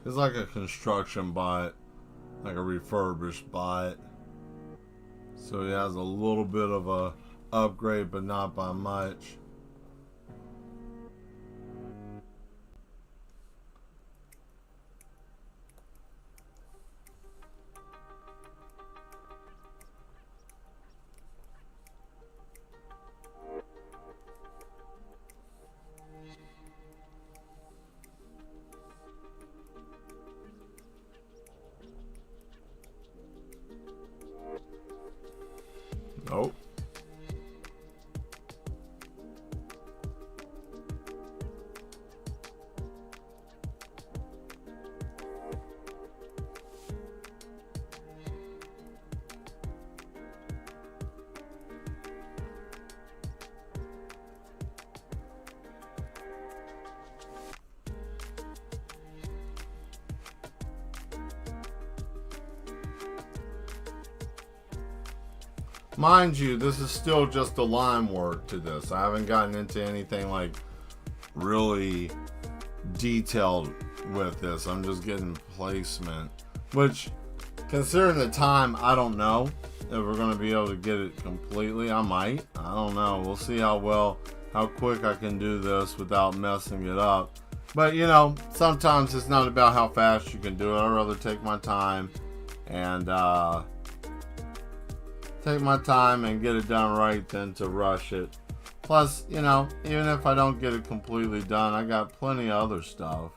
It's like a construction bot, like a refurbished bot. So he has a little bit of a upgrade, but not by much. Nope. Mind you, this is still just the line work to this. I haven't gotten into anything like really detailed with this. I'm just getting placement, which, considering the time, I don't know if we're going to be able to get it completely. I might. I don't know. We'll see how quick I can do this without messing it up. But, you know, sometimes it's not about how fast you can do it. I'd rather take my time and get it done right than to rush it. Plus, you know, even if I don't get it completely done, I got plenty of other stuff,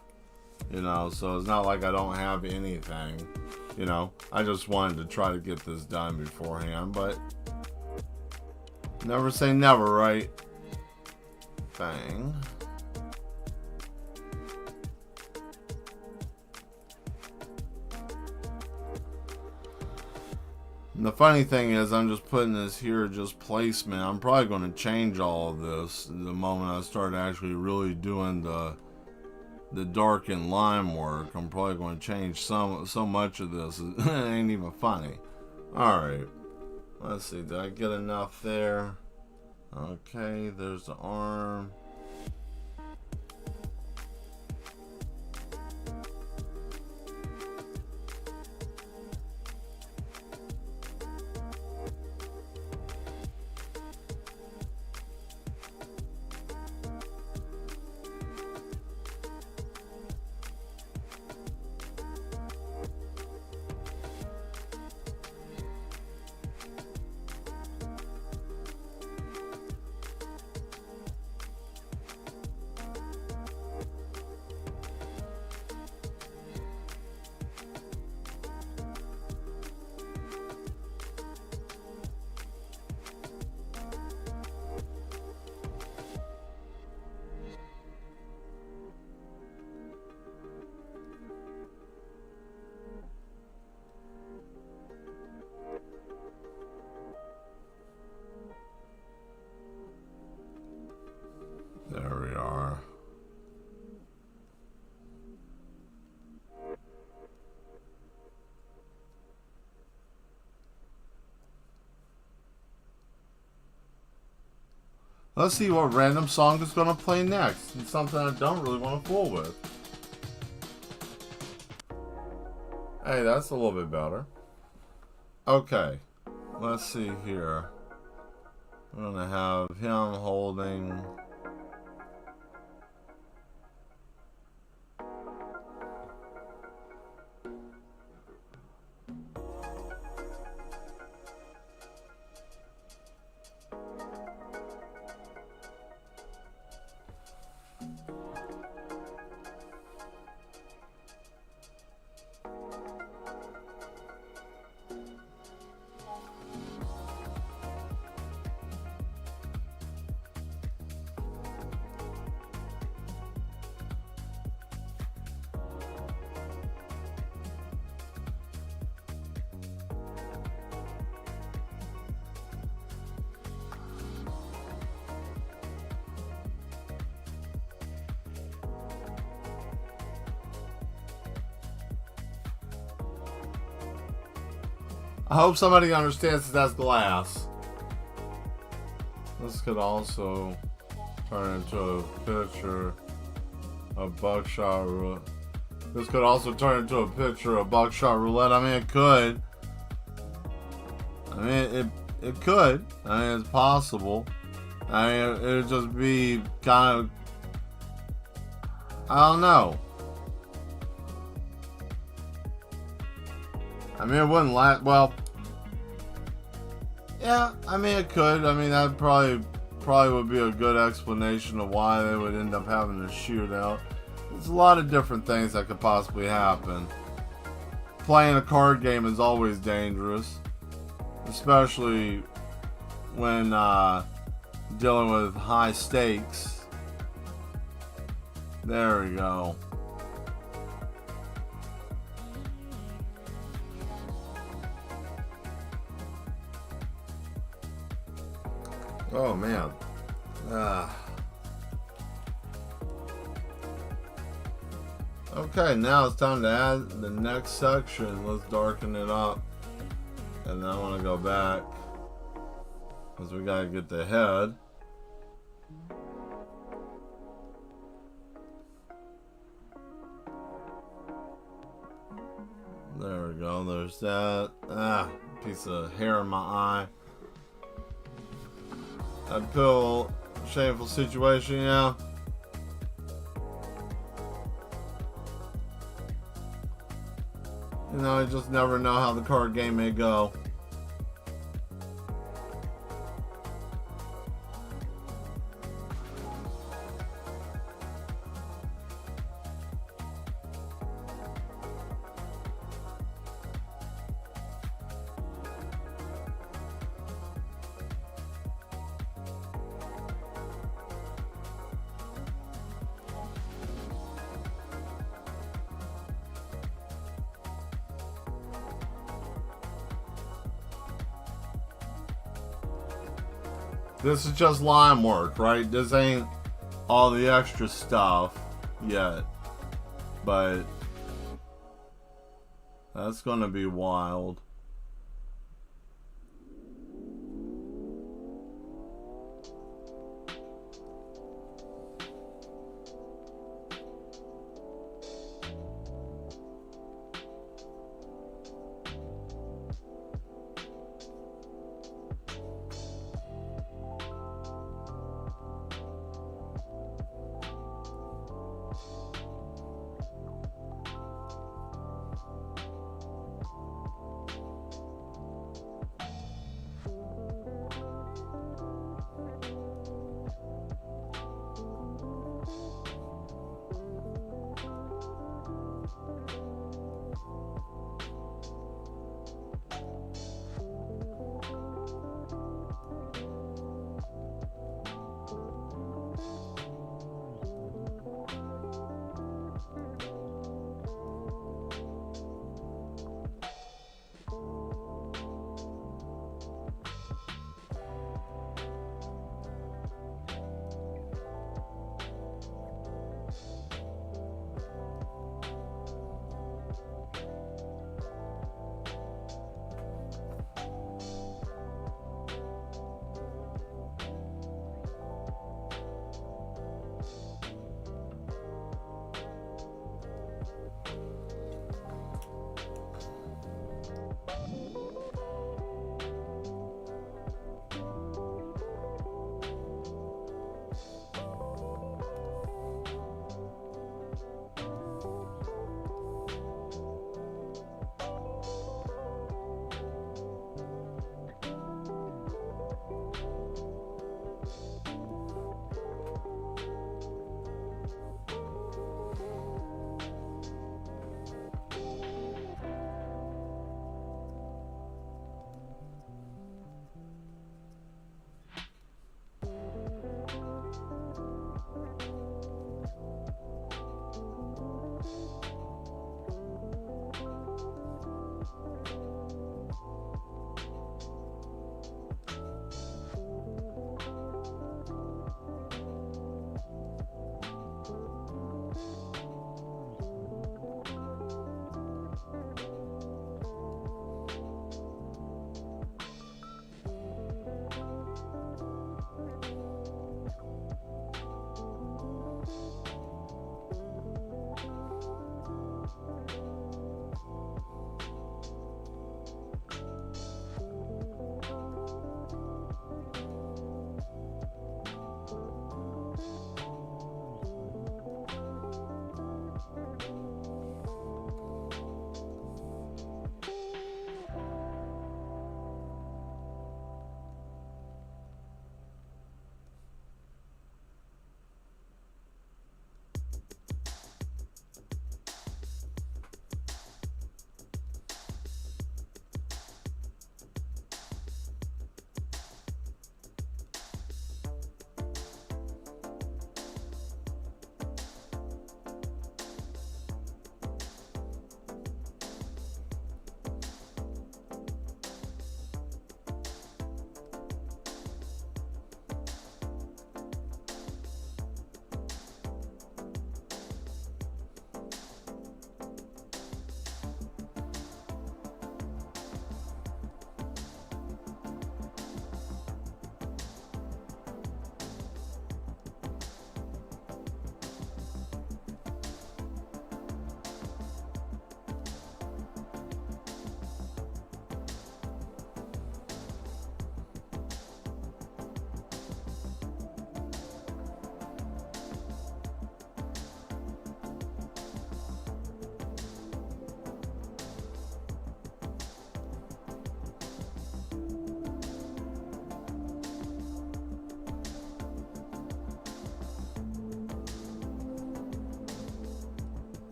you know, so it's not like I don't have anything, you know. I just wanted to try to get this done beforehand, but never say never, right? Thing. And the funny thing is, I'm just putting this here, just placement. I'm probably going to change all of this the moment I start actually really doing the darkened line work. I'm probably going to change so much of this. It ain't even funny. Alright. Let's see. Did I get enough there? Okay, there's the arm. There we are. Let's see what random song is going to play next. It's something I don't really want to fool with. Hey, that's a little bit better. Okay, let's see here. We're going to have him holding... I hope somebody understands that that's glass. This could also turn into a picture of buckshot roulette. This could also turn into a picture of buckshot roulette. I mean, it could. I mean, it could. I mean, it's possible. I mean, it'd just be kind of, I don't know. I mean, it wouldn't last. Well, yeah. I mean, it could. I mean, that probably would be a good explanation of why they would end up having a shootout. There's a lot of different things that could possibly happen. Playing a card game is always dangerous, especially when dealing with high stakes. There we go. Oh man. Okay, now it's time to add the next section. Let's darken it up. And then I want to go back, because we got to get the head. There we go. There's that. Piece of hair in my eye. I'd feel shameful situation, yeah. You know, you just never know how the card game may go. This is just line work, right? This ain't all the extra stuff yet. But that's gonna be wild.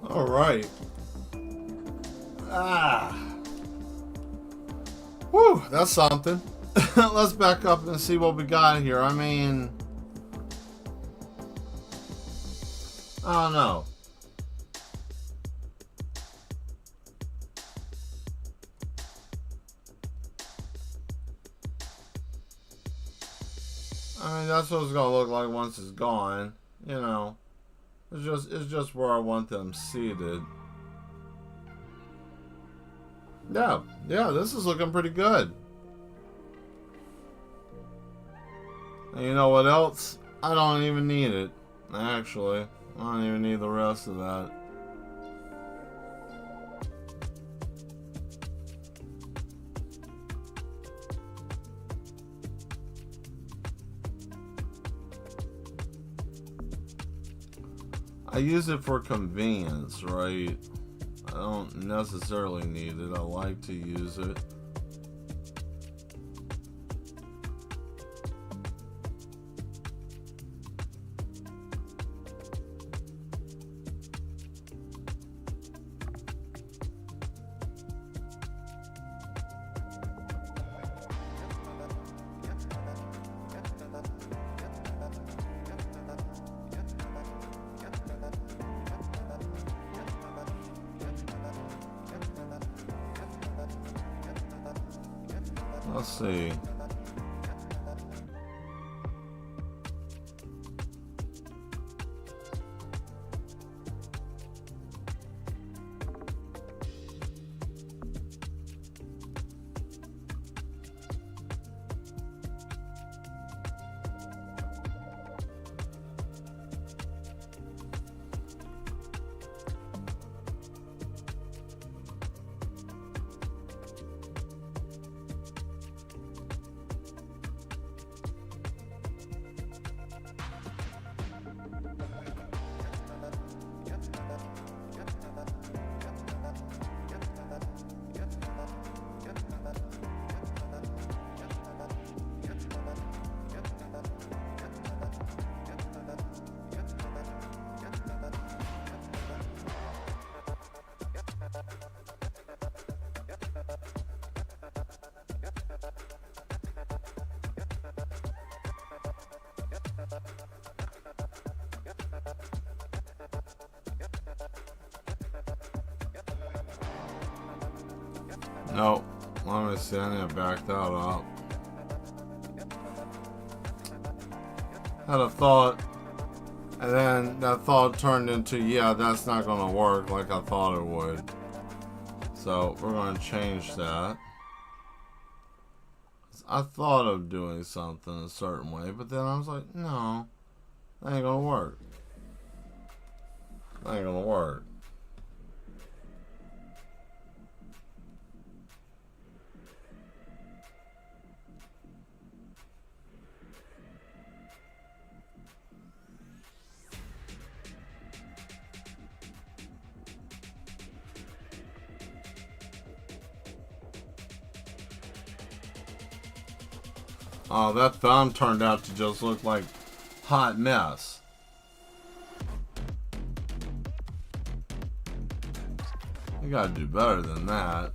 All right. Ah. Whew, that's something. Let's back up and see what we got here. I mean, I don't know. I mean, that's what it's gonna look like once it's gone. You know, it's just where I want them seated. Yeah, this is looking pretty good. And you know what else? I don't even need it. Actually, I don't even need the rest of that. I use it for convenience, right? I don't necessarily need it. I like to use it. Let's see. Nope. Let me see. I need to back that up. Had a thought, and then that thought turned into, yeah, that's not going to work like I thought it would. So we're going to change that. I thought of doing something a certain way, but then I was like, no, that ain't going to work. That ain't going to work. Oh, that thumb turned out to just look like hot mess. You gotta do better than that.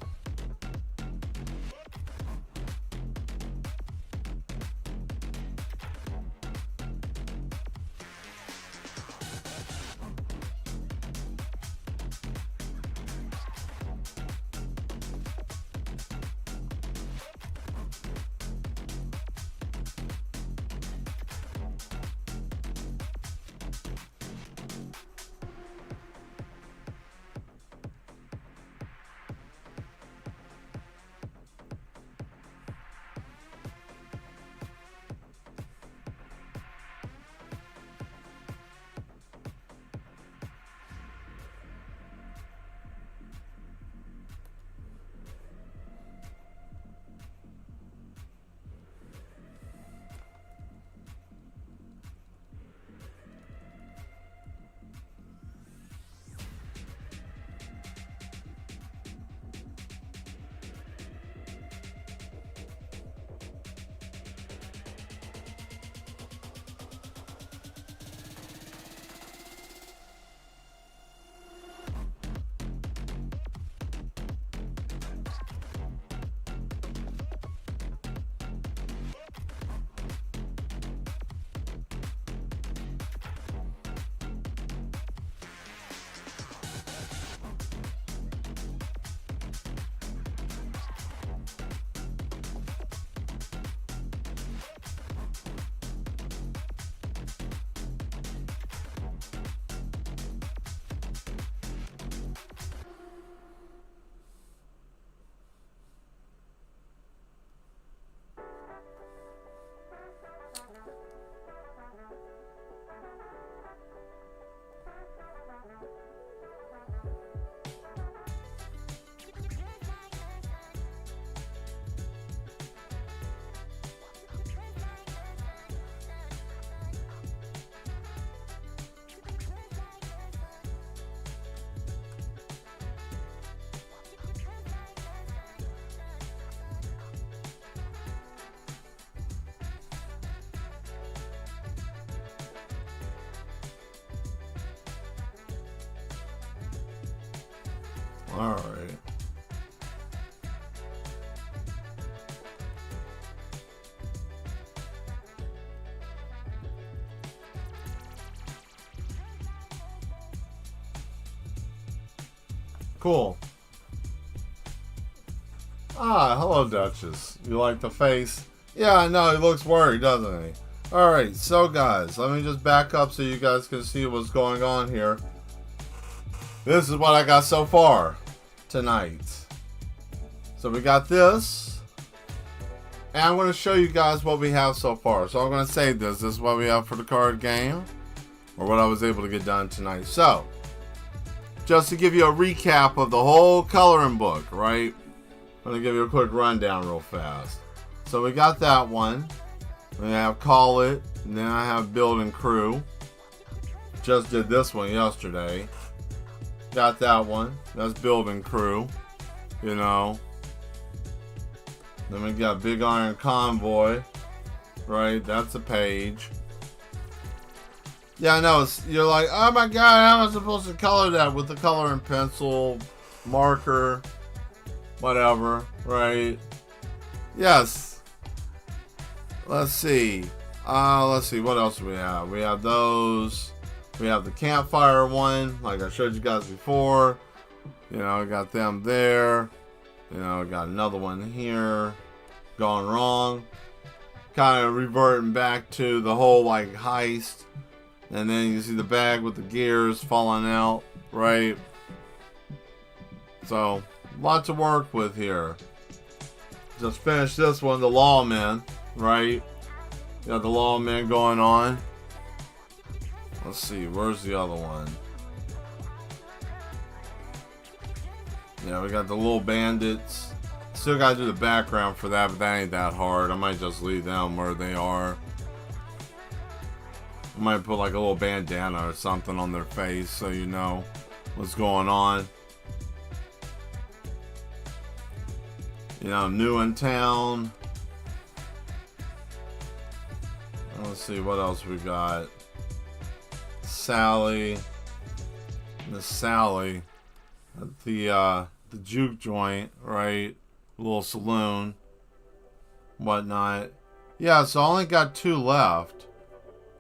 Alright. Cool. Ah, hello, Duchess. You like the face? Yeah, I know. He looks worried, doesn't he? Alright, so guys, let me just back up so you guys can see what's going on here. This is what I got so far tonight. So we got this. And I'm going to show you guys what we have so far. So I'm going to say this. This is what we have for the card game. Or what I was able to get done tonight. So, just to give you a recap of the whole coloring book, right? I'm going to give you a quick rundown real fast. So we got that one. We have Call It. And then I have Build and Crew. Just did this one yesterday. Got that one. That's Build and Crew. You know. Then we got Big Iron Convoy. Right? That's a page. Yeah, I know. You're like, oh my god, how am I supposed to color that with the coloring pencil, marker, whatever, right? Yes. Let's see. What else do we have? We have those. We have the campfire one, like I showed you guys before. You know, I got them there. You know, I got another one here. Gone wrong. Kind of reverting back to the whole, like, heist. And then you see the bag with the gears falling out, right? So, lots to work with here. Just finished this one, the lawman, right? Got the lawman going on. Let's see, where's the other one? Yeah, we got the little bandits. Still gotta do the background for that, but that ain't that hard. I might just leave them where they are. I might put like a little bandana or something on their face so you know what's going on. You know, new in town. Let's see what else we got. Sally. Miss Sally at the juke joint, right? Little saloon, whatnot. Yeah, so I only got 2 left.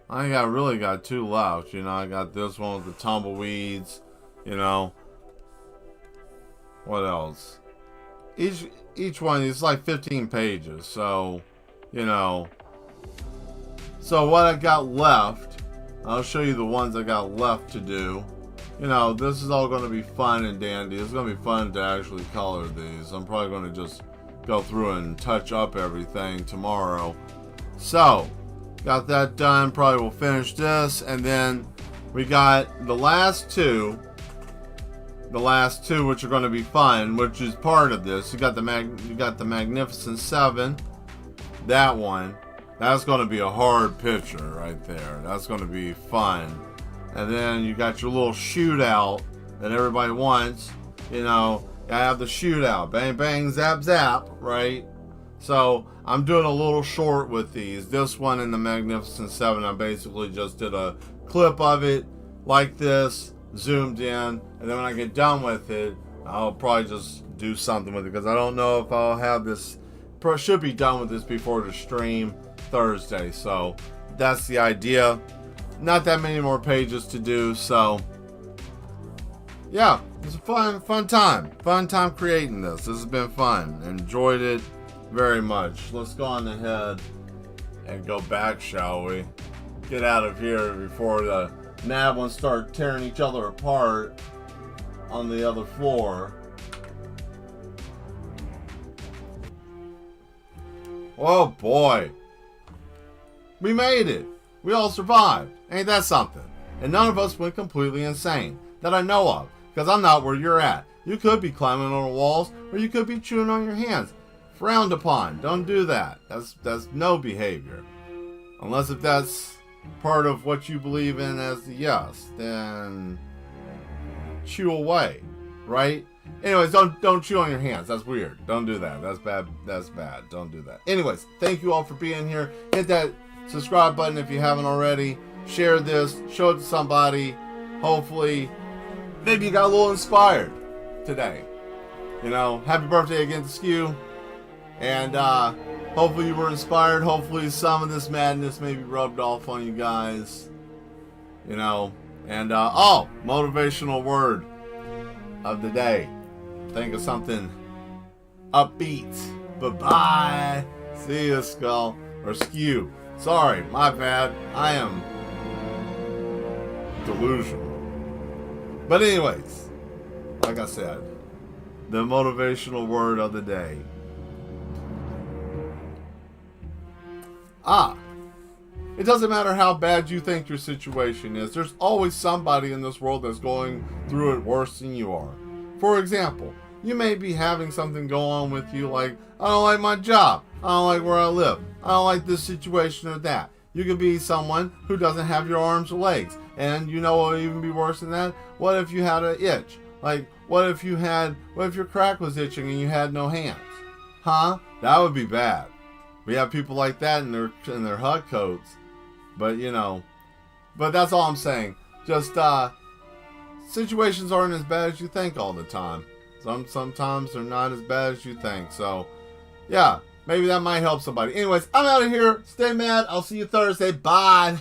Really got 2 left. You know, I got this one with the tumbleweeds. You know, what else? Each one is like 15 pages. So, you know. So what I got left, I'll show you the ones I got left to do. You know, this is all going to be fun and dandy. It's going to be fun to actually color these. I'm probably going to just go through and touch up everything tomorrow. So, got that done. Probably will finish this. And then we got the last two. The last two, which are going to be fun, which is part of this. You got the Magnificent Seven. That one. That's going to be a hard picture right there. That's going to be fun. And then you got your little shootout that everybody wants. You know, I have the shootout. Bang, bang, zap, zap, right? So, I'm doing a little short with these. This one in the Magnificent Seven, I basically just did a clip of it like this, zoomed in, and then when I get done with it, I'll probably just do something with it, because I don't know if I'll have this, should be done with this before the stream Thursday. So, that's the idea. Not that many more pages to do, so yeah, it's a fun time. Fun time creating this. This has been fun. Enjoyed it very much. Let's go on ahead and go back, shall we? Get out of here before the mad ones start tearing each other apart on the other floor. Oh boy. We made it. We all survived. Ain't that something? And none of us went completely insane. That I know of. Because I'm not where you're at. You could be climbing on the walls. Or you could be chewing on your hands. Frowned upon. Don't do that. That's no behavior. Unless if that's part of what you believe in as the yes. Then chew away. Right? Anyways, don't chew on your hands. That's weird. Don't do that. That's bad. That's bad. Don't do that. Anyways, thank you all for being here. Hit that subscribe button if you haven't already. Share this. Show it to somebody. Hopefully, maybe you got a little inspired. today. You know, happy birthday again to Skew. And hopefully you were inspired. Hopefully some of this madness maybe rubbed off on you guys. You know, and motivational word of the day. Think of something upbeat. Bye-bye. See you, Skull. Or Skew. Sorry, my bad. I am delusional. But anyways, like I said, the motivational word of the day. It doesn't matter how bad you think your situation is. There's always somebody in this world that's going through it worse than you are. For example, you may be having something go on with you like, I don't like my job. I don't like where I live. I don't like this situation or that. You could be someone who doesn't have your arms or legs. And you know what would even be worse than that? What if you had an itch? Like, what if your crack was itching and you had no hands? Huh? That would be bad. We have people like that in their HUD codes. But, you know, but that's all I'm saying. Just, situations aren't as bad as you think all the time. Sometimes they're not as bad as you think. So, yeah, maybe that might help somebody. Anyways, I'm out of here. Stay mad. I'll see you Thursday. Bye.